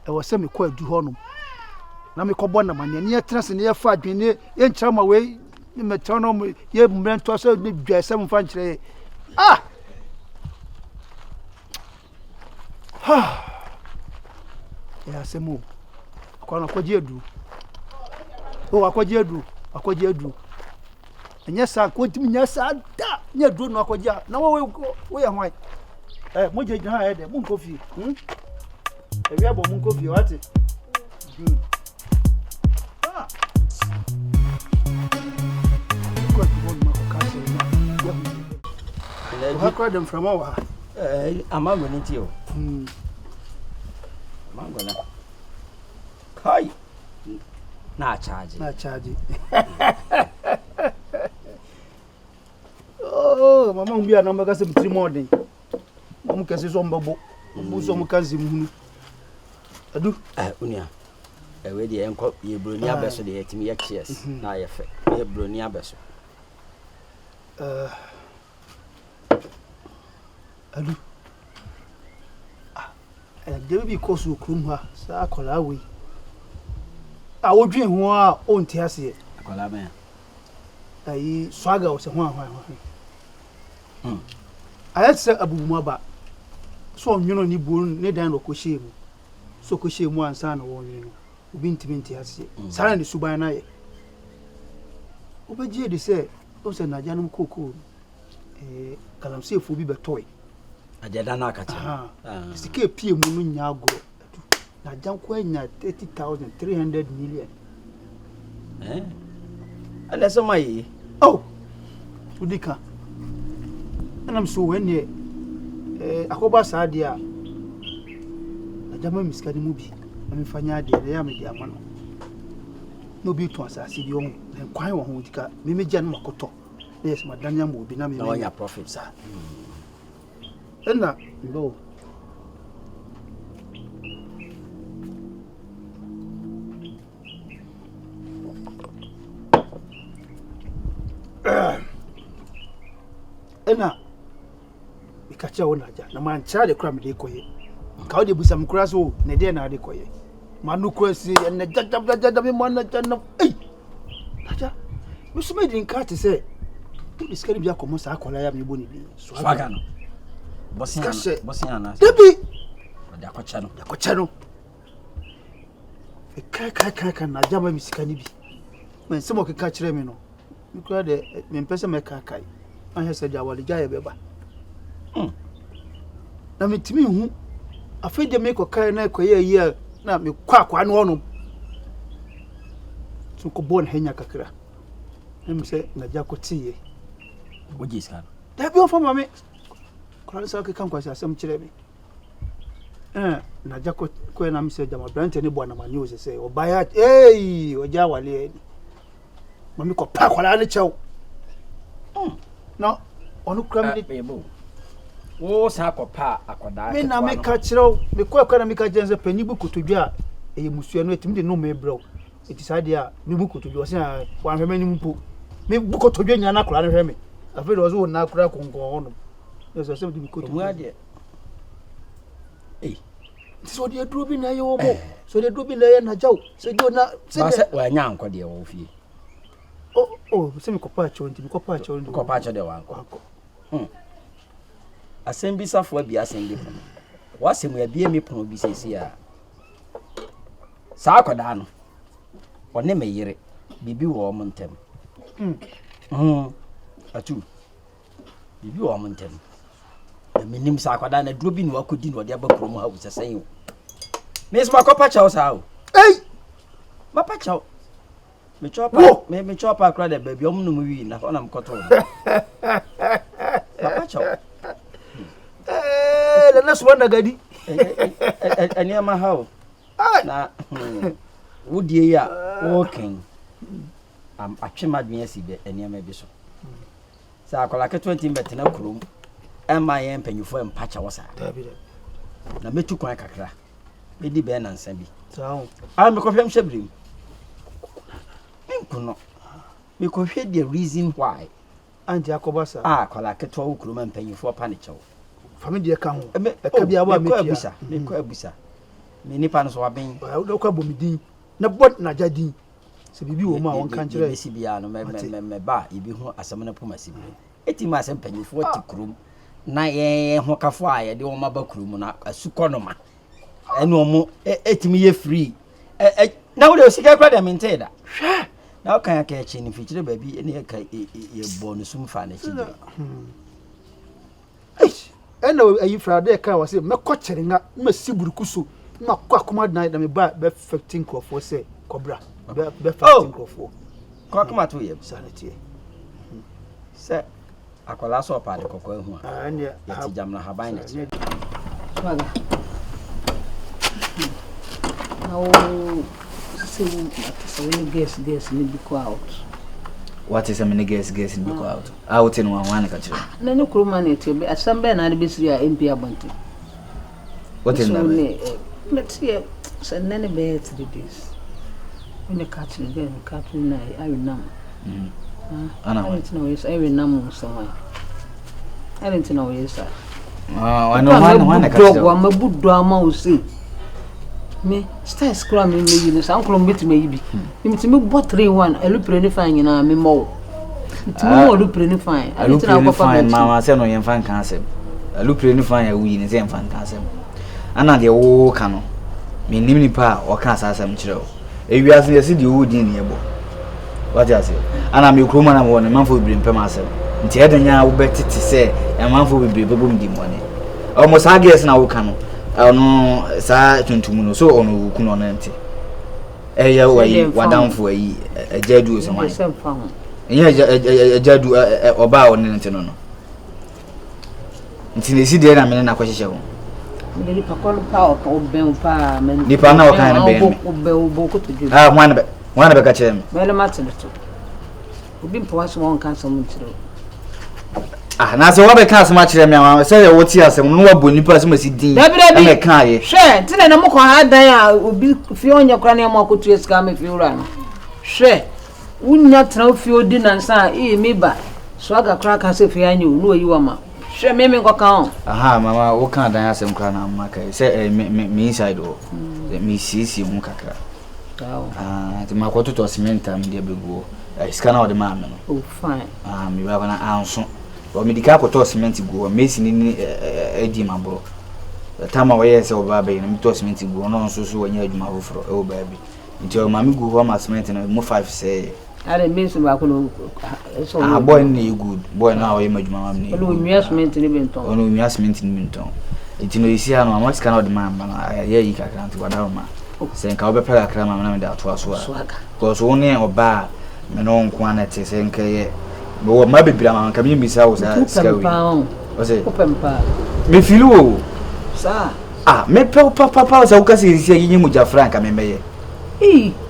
e wo se me kwa adu honum na me kobɔ na mane ne trase ne ye fa adwene ye nkyira ma we ne metra no ye mmento so ne dwasem mfa nkyire ya semu akwa na kwaji adu akwaji adu enya sa kontimi nya sa da nya adu no akwaji na wo ya hwan mo je ha ede mo nkofi ewi abo mo nkofi wate ha kwa dem from wa amango ni ti o mango na kai na charge oh mama mbia na mbaga se mtiri modern mum kese so mbabo mbu so mu kanzi mu adu unia we de enko ye broni abeso de yetimi ye cheers na ye fe ye broni abeso adu de bi ko so krum ha sa akola we wodwen ho a onti ase akola me ayi swaga o se ho ayetse abubumu aba so nwono ni buo ne dan ro ko shemu so ko shemu ansa na wo nwono obi ntimenti ase sara ne suban na ye obeji de se o se na janum kokoo galamsey fo bi betoy ajeda na akacha sike pie mu no nya agro na janko anya 30,300 million ana so mai udika anam so wene akoba sadia na jama miskani mu bi na mfanya ade na ya me di amano no bi to asase bi on na kwan wo ho udika me meja no makoto yes madanya mo bi na me na ya profit sa enna ndo enna ikacha wona ja na man cha de kra me de koye ka o de busam kra so ne de na de koye manu kra si na jaja me mo na janna aja musume din ka te se tu diskari bia komo sa akola ya me boni bi swaga no bosia na debi da kocha no kai na jama misikani bi men se mo ka kire me no mi kra de me pese me kai an hese dia wale jaye beba na mitimi hu afede me ko kai na koye yi na me kwa no ono so ko bon henya kakra em se na ja ko tiye woji ska da bi o fa mame ko sa ke kan kwa asem kire me na ja ko na me se jama brante ne bo na mani o se o baya o ja wale mami ko pa kwala ne chew no onu kram ni wo sa akopa akoda me na me ka kirew me ko akwa na me ka jense panyi bu kotodwa eye musua no etim de no me brew eti sade a me bu kotodwa se wan hwe mani mpo me bu kotodwa nya na kora na hwe me afi do zo na kora konko hono yeso se bi kotodwa de so de duro bi na ye wo bo so de duro bi na ye na jaw se jo na se ba wa nya anko de wo fie se me ko pa cho nti me ko pa cho de wa anko asem bi safo bi asem bi pono wasem ya bie mi pono bi sesi a sa akoda no wone me yire bibi wo mo ntem atu bibi wo mo ntem na menim sa akoda na duro bi no akodi no de abakro mu ha wo sesen wo me sma ko pa cha wo sa wo ma pa cha me chopa me chopa akra de baby omnu mu wi na ona mkoto ma pa cha na so na gadi ani ama hawo na wodie ya walking atwema dwen si be ani ama bi so sa akola ke 20 bet na krom ema ye mpanyufo empacha wosa na metu kwan kakra me di be na nsa bi sawo me ko hwem hyebrim nkuno me ko hwe the reason why anti akobasa akola ke to wo krom mpanyufo pa ne chewo family e ka ho e ka bia ba metia me ko abusa me nipa no so waben do ko bomidin na bod na jadin se bibi wo ma won kan kire me si bia no me ba ibi ho asem na poma si bi eti ma asem panyifo ti krum na ye ho kafo a ye de wo ma ba krum na asuko no ma ene omo etimi ye free na wo de osika kwa da mente da hwe na o kan aka echi ni fikire ba bi ene ka ye bonus mfa na chi de ena ayi frade ka wase mekọ chiringa masiburuku so na kwa kuma na me ba 15 crofo se kobra be 15 crofo kwa kuma to ye sanity se akwala so pa de kokko hu Ah ne. ya ti jamna haban na ti. Swaga. Now, say we guess need to go out. What is a mini guess in go out? Out in one catch. Na no kuruma na ti be asambe na be siri a MP abonte. What in that? Let's see. So none be 3 days. When the catch again, catch na I will nam. I don't know is I will nam somewhere. I don't know is that. I know one catch. Wa mabudo ama o say. Me start scrum me you know uncle bit me bi. Me bought 3-1 I look pretty fine na me mo. Mo look pretty fine. I look pretty fine mama say no yen fan kan asem. I look pretty fine I we ni say yen fan kan asem. Ana de wo ka no. Me nim ni pa o kan asem kire o. Ewiase ye se de wo din ne ebo. What you say? Ana me kroma na wo ne manfo bibiri mpem asem. Nti e danya wo betiti say e manfo bibiri bebom di mo ne. Almost ages na wo ka no. Ono sa tuntum no so ono ku no nante eya wayi wadamfo ayi ajadu so wan eya ajadu oba ono nante no ntine si de na me na kwahyehye ho me lipa kon pa o ben pa me lipa na o kan na ben o ko tuju wana be ka chem me le matele to obi mpo waso won kan so mun tiro na se wo be kan asema kire me ama se ye wo ti asem no wa boni pa asema si din e kan ye hwe tine na mko ha dan a obi fi onya kra na mo akotu esika me fi ura no hwe unya tra fi odi na nsa e me ba so aga kra ka se fi anya no yi wa ma hwe me nko kan aha mama wo kan dan asem kra na ma kai se me inside o me sisi mu kakra ti ma kwato to cement am de begu esika na o de ma me no oh fine me ba na anso o medical ko cement go mesi ni edi mabro tama we yes o baba yin mi to cement go no so so wanya adwuma foforo e o baabi nti o mami go ho ma cement na mo 5 say are mesi ba ko no so boy ni good boy na o yema adwuma mam ni o mi cement ni benton o no mi cement ni benton nti no isi ano ma sika na o de ma na ya yi ka kan ti wada ma se nka o be pela kra ma na me da to aso a ko so ne oba me no nko ana te se nka ye bo ma bebira ma nka mi bisa wo sa skawi o se opempa me filu o sa me pe papa sa wo ka se yin mu jafra nka me meye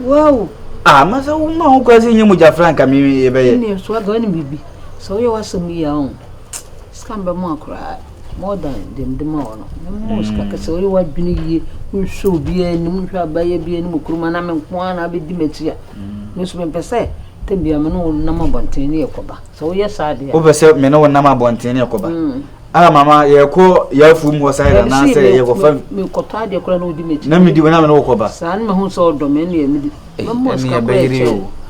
wow ma sa wo ma wo ka se yin mu jafra nka me meye ni so ga ni bibi so ye wasam ya on skamba mo akra more than them all no mo ska ka so ye wa bini ye nso bi ani mu hwa baye bi ani mu kuruma na me nko ana be di metia me so me pese tebia me no na mabonten ne yakoba so ye sade o pese me no na mabonten ne yakoba mama ye ko ya fu mu side na se ye ko fa me ko ta de kora no di metia na me di na me no yakoba san me hu so do me ne me di mo ska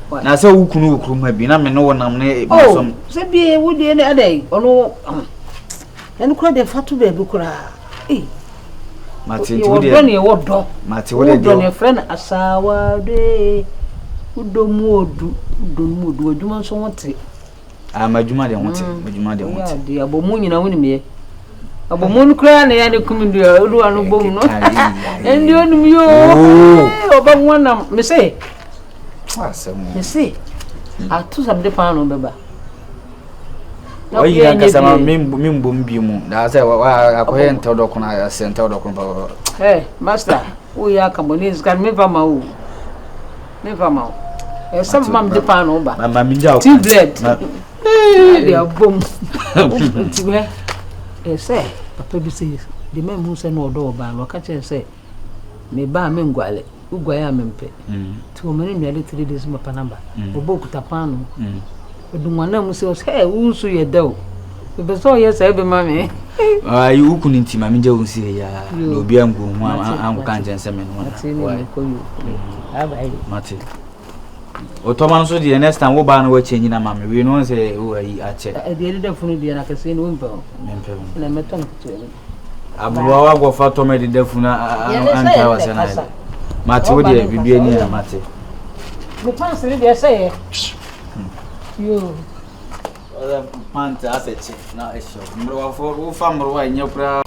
ko na se wu kunu kuruma bi na me no nam ne so se bi wo de ne adai ono en ko de fatu be bi kura mati ti wo de ne wo do mati wo de ne friend asawa de udomu odu adwuma so wote majuma de wote majuma de wote ya de abomu nyina woni me abomu nu kra na ya ne kumdu olu anu bom no endi onum yo oba wona me say me say atu sabde pa no beba oyi na kasama mimbom bi mu da say akoye ntodo kuna senta do kuna master o ya kamoniz kan me va ma o some mam de pan oba mama minja tea bread they are boom tiwe say papa bi say the man who say no do oba no ka che say me ba me ngwale ugwa ya mempe to me ni ale 3 days ma panamba obo kuta pano odunwana mu say hey unsu ye daw be so ye say be mame ayi ukuni nti ma minja unsi ya no bi angu mu an kan jense me no mate o to man so the next time wo ba no wa chenyi na mame we no say wo ayi a che de de funu de na ka say no mpa na meton to abruwa wa go fa to me de funa an ta wa sana mate wo de bibia ni na mate mo pan se de say yo panta aseche na esho mruwa for wo fa mruwa nyopra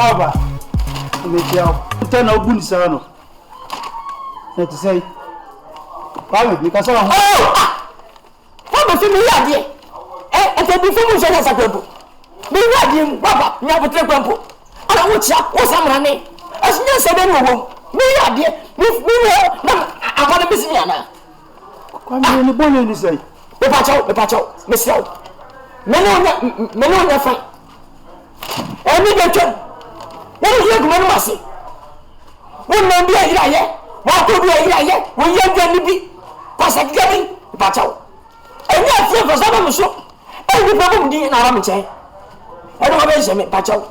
Baba. Mekiao. Tena ubundi sana. Eti sei. Kwame, nikasema Kwame fi mi yade. Ete bi fi mu je na sakwepo. Mi yade baba, nya botre kwampo. Ala wo chia, wo samrane. Asinya sebe no wo. Mi yade, mi na akwane bi si yana. Kwame ni bone ni sei. Me pa chao, me sio. Me no nya fa. Emi de twem. Wo ye guma no mase. Wo no bi ayira ye. Wa ko bi ayira ye. Wo ye gwa ni bi. Pasa gami, pa chao. Emi afie ko sama muso. Ebi pa bum di na ara mche. Eno ba be sheme pa chao.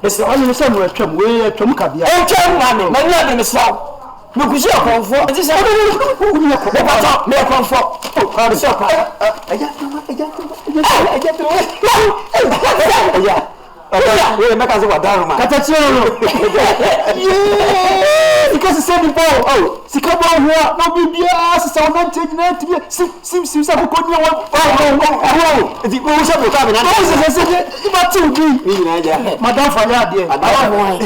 Bese Kwame ni se mo atwam, we atwam kabia. Twem ma me, ma nya me sio. Me kusi okonfo. Eti se me pa chao, me okonfo. Kwame se okonfo. Eja. Wewe meka zo wadaruma. Katachiro no. Because say the ball. Sikabo ho no bibia sisa no change na tibia. Sim sa ko ni won. Edi wo se ko ka me na. Se iba ti udi. Ni na ja. Madam fa ya de. Awa mo.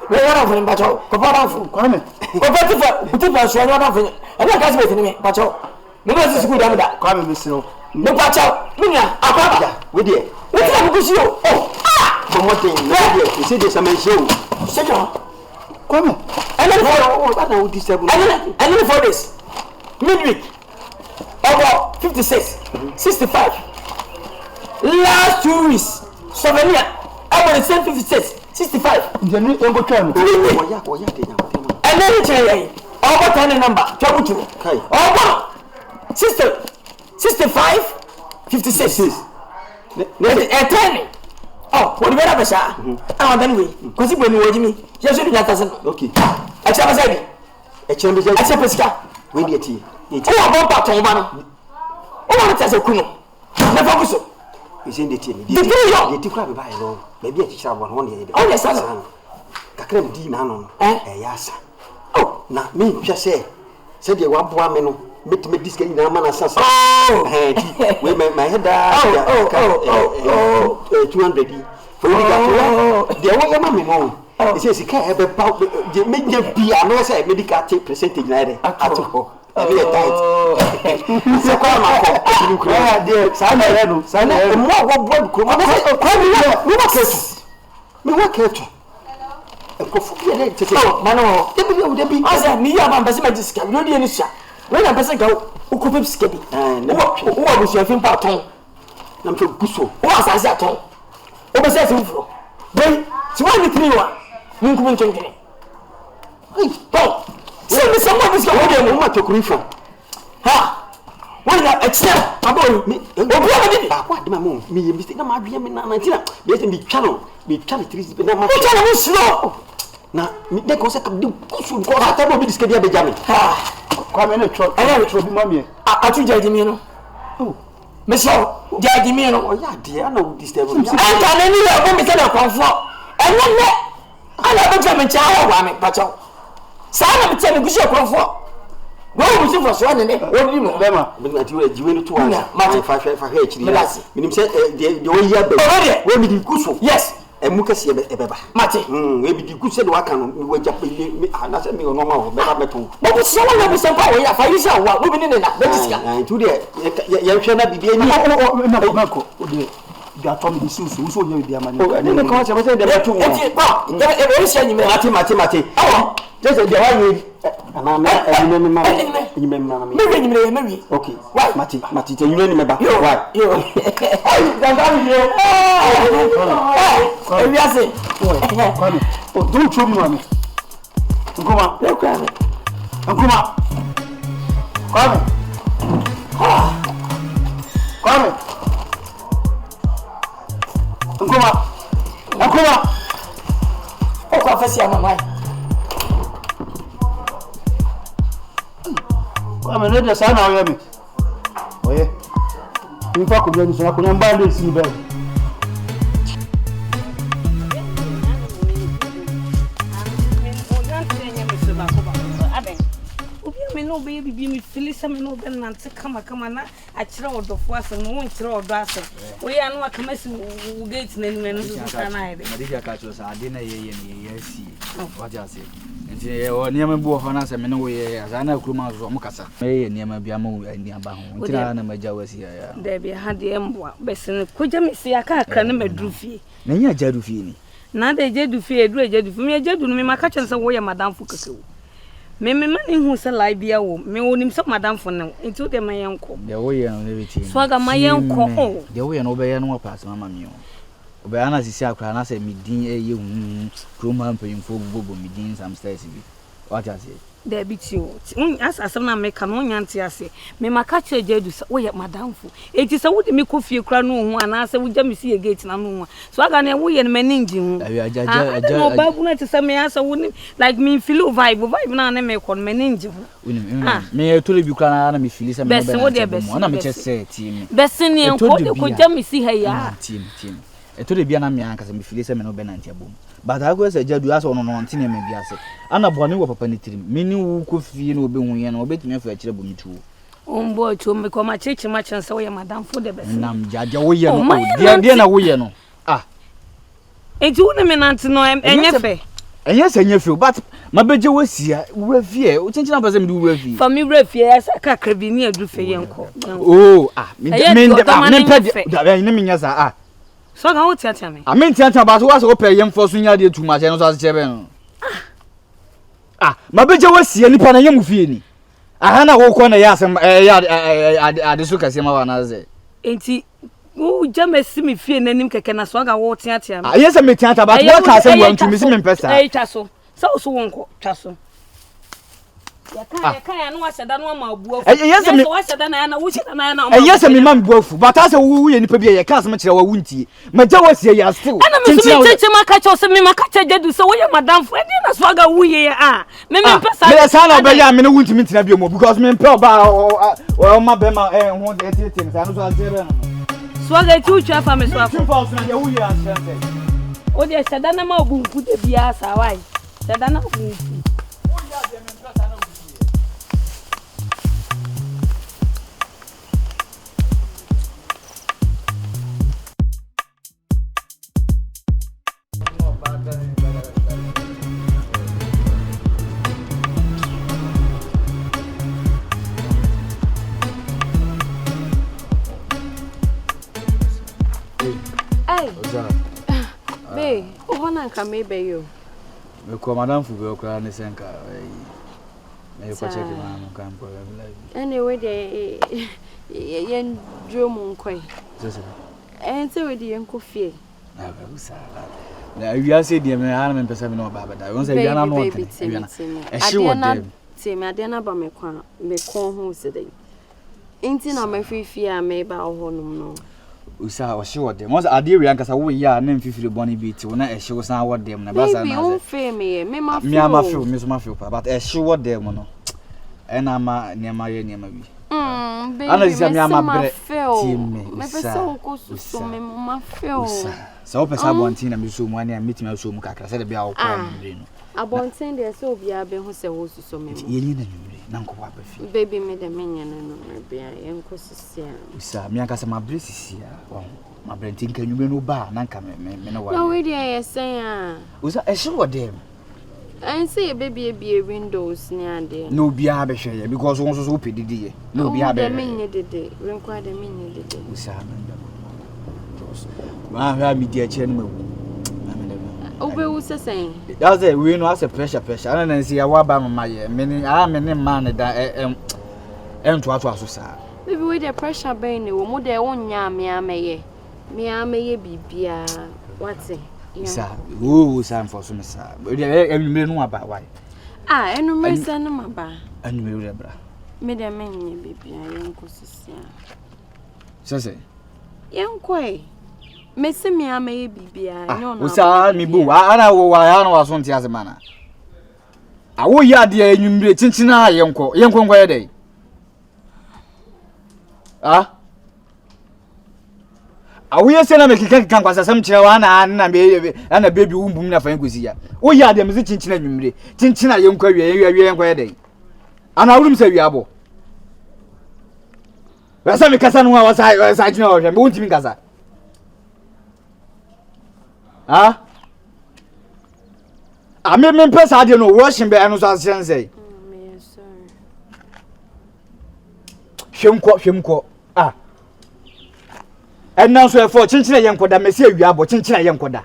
We wara fun ba chao. Ko para fu. Kwame. Ko ti fa so wara fun. E na ka se be ni me ba chao. Me ba si school da me da. Kwame misiro. Me ba chao. Minya akwa. We there. We ti am kusi o. Promoting. No there. You see this am show. Se jo. Kwame. And then What are we disable? and then for this midweek about 56 65 last 2 weeks souvenir I want to say 56 65 Njeni engo twanu. Oya de nya. and then change over 10 number trouble to Kai. over 65 56 10 oh what do you have sha ah then we cuz ibo ni wojimi je so ni atasen Okay. a cha basadi E chere beje. a cha pesika We dey ti. o wa bomba ton ba no o wa ta se kunu na fa kuso You see the team. The team. The team crab buy no. Maybe a teacher one one here. Oh yes sir. Kakra di na no. Yasa. Oh na me hwɛ sɛ de waboa me no metime disk ni na ma na sasa. We my head 200 for you got the one ma me no. It says sika e be pa de me nya bi ano sɛ medical take percentage na dey ato. Every tight. So come on, you cry there. Sana no. Sana mo wo board ko. Me wa keto. Ko fu ye le tete. Mano, debi. Asa mi ya ba mbese magic. No dey ni sha. We na mbese ga ukupe sika bi. Wo abusu afin pa ton. Na mfe guso. Wo asase aton. Wo be se fufuro. Dey, ti wa ni 3 wa. Mun kuma nchenkere. Ton. Se mi someone this guy dey mo ma tokuri fo. Ha. When you excel, abo mi. Obi am dey. Ba kwa de ma mo mi mistake na ma dua mi na tina. Be se mi twa no 3 na ma. O twa no slow. Na mi de ko se ka de kusu ko ata bo bi diske dia be jame. Ha. Kwa me no tro. Tro bi ma mi. Atu jadi mi no. Oh. Me so jadi mi no. O ya de ana wo disturb. Anta na ni ya bo mi se na konfo. Enye ne. Ala be jame cha wa me pa chaw. Sa na mi tell me gushi konfo. Wo mu si for so ne ne. Wo di mo. Be ma ti we jiwe no to wa. Ma fa ha chiri. Minim se de wo ya be. Wo mi di kusu. Yes. Emu kese ebeba mate we bi di kusu de waka no we japa mi na se mi no ma ho be ba beton bo bu so na bu se pa wo ya fa yi sa wa wo bi ni na be diska tu de ya hwe na bibia ni na ko o de ga to mi si so nya bibia ma ni ne ko cha se de beton e ti pa e si anyi me mate awo just de wa yi ana me enyi me ma enyi me ma me enyi me wi okay mate te enyi me ba why yo ganga mi yo e wi ase kwani o do tro mi mami nkoma e kwa me nkoma kwani kwani nkoma o kwa fasi ya mama kwani ne de sana oyo mi oye mi fa ko bi ni so ko nyamba le si be no baby be me feel some no ben nante kama na akire odofo ase no won kire odo ase we ya no akamasi gate na ni no so na ide Madija ka cho sa ade na ye si what you say nti o niam bu ho na se me no we azana kuruma zo mo kasa ye niam bia mo ani aba ho nti na maja wasi ya da bia ha de mboa besene koja me si aka na maduru fie na nya jadu fie ni na da jedu fie edu jedu fie me jedu no me maka chen se wo ye madam fu kakau me mani hu se lai bia wo me wonim se madam fu ne nti o de mayenko de wo ye no le biti swaga mayenko o de wo ye no be ye no pass mama mi o obe ana sisi akra na se midin eye hu kroma mpanyimfo bobo midin some stairs bi what you say da biti o asasem na me ka no nyante ase me maka che jedu se wo ye madam fu enti se wo de me kofie kra no hu ana se wo ja me si ye gate na no hu swaga ne wo ye ne maninji hu no babu na te se me asa wo like me feel vibe na na me kon maninji hu me to le bi kra na me feel se me na me che se team bese ne ko de ko ja me si ha ya team eto de bia na me anka se me feel se me no be na ntiabom but I go say jadu aso no nti na me bia se ana bone wo papa ni tirim meni wu ko fie na obe hu ye na obetumi afa akire bo mitu ombo to me ko ma chechi ma chense wo ye madam fo de bese nam jaja wo ye no dia na wo ye no enti wo ne me nanti no enyefe enyefe but mabeje wo sia wo fie o chenchi na bese me wo fie fa mi wo fie asa ka krabini adu fe ye nko me de me nya sa so ga wo tiatia me amen tiatia ba so wa so pe yem fo so nya de tu ma che no so ase chebe no mabeje wo sia nipa na yem fie ni aha na wo ko na ya asem ade so kase ma wa na ze enti wo jama si me fie nanim keke na so ga wo tiatia me yes me tiatia ba wo ka asem wo ntu me si me mpesa twa so so wonko twa so ya kan no waseda no ma abuafu yes me waseda na ya na wo sheda na ya na yes me ma abuafu but asa wo ye nipa bi ya ka asem kire wa wunti maja wasia ya still ana me so me cheche maka cho se me maka che jedu so wo ye madam fu edi na so ga wo ye me mpesa me sa na be ya me no wunti me tina bi mo because me mpe oba o ma be ma ho de tete sa no so azere no so ga ti uchu afa me so afa tu fa so na ye wo ye asente o de sheda na ma obunku de bia sa wai sheda na obunku Maybe you. Me ko madam fu be okra ne senka me ko check ma no kan po live. Anyway dey yen drum nkoi. Sese. Say we dey enko fie. Na ba usala. Na wi ase dey me ha na me pesa me no ba ba da. Won say wi na no wi na. E shi wo dem. Say me ade na ba me kwa me kon hu se dey. Enti na me fie a me ba ho no. Usa o shi wode mo ade wi ankasa wo ya na mfifiri boni bi ti wo na e shi wo san wode na ba sa na me on fe me ma fe me ama fe me so ma fe pa but e shi wode mo no e na ma niema ye niema bi baby ana zia me ama bre ti me pesa o ko so me ma fe o sa o pesa bontin na me so mu ani a metimi so mu kakra se de bia wo kwa mbre no abontin de se obi a be ho se wo so me ye ni na nyumre na nko ba fi baby me de menya no bia ye nko sisia usa me ankasa ma bre sisia wo ma bre tin kan nyumre no ba na nka me no wa no we dey say usa e shi wode I say baby be windows ni ade no bia be hwe because won so pedidi ye no bia be me nye dede renkwa de me nye dede usa ma ha mi dia che no mawu obe wo sesen that's it we know as a pressure ana na nsi ya wa ba mama ye me ne man da to aso sa baby we the pressure be ne wo mo de wonya me ameye bibia what isa sa for so me sa enumere no aba why enumere sa no maba enumere bra me de menye bibia yenko sisia sese yenko Messi me ameye bibia no no usa mi bu ana wo wa ya no waso ntia se mana awo ya de enwumre chinchina yenko ye dey awo ye se na me kika kan kwasa sam kire wa na baby wumbum na fa yenko siya wo ya de me chinchina enwumre chinchina yenko ye yenko ye dey ana wulum se wiabo wasa mi kasa no wasa jina wo hwe me wontimi kasa ha me pesa ade no washing be eno so asense hwemko enna so e for chinchina yenkoda mesi awiabo chinchina yenkoda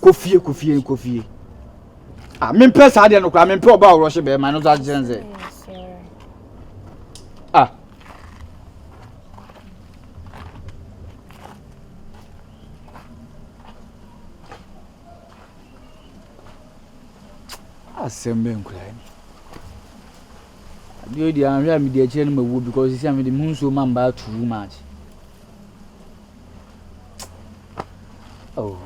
kofie me pesa ade no kwa me pe oba wo hye be ma no so asense asembe nkulai adio di anhwa me di akire no mawu because see am the moon so man ba too much oh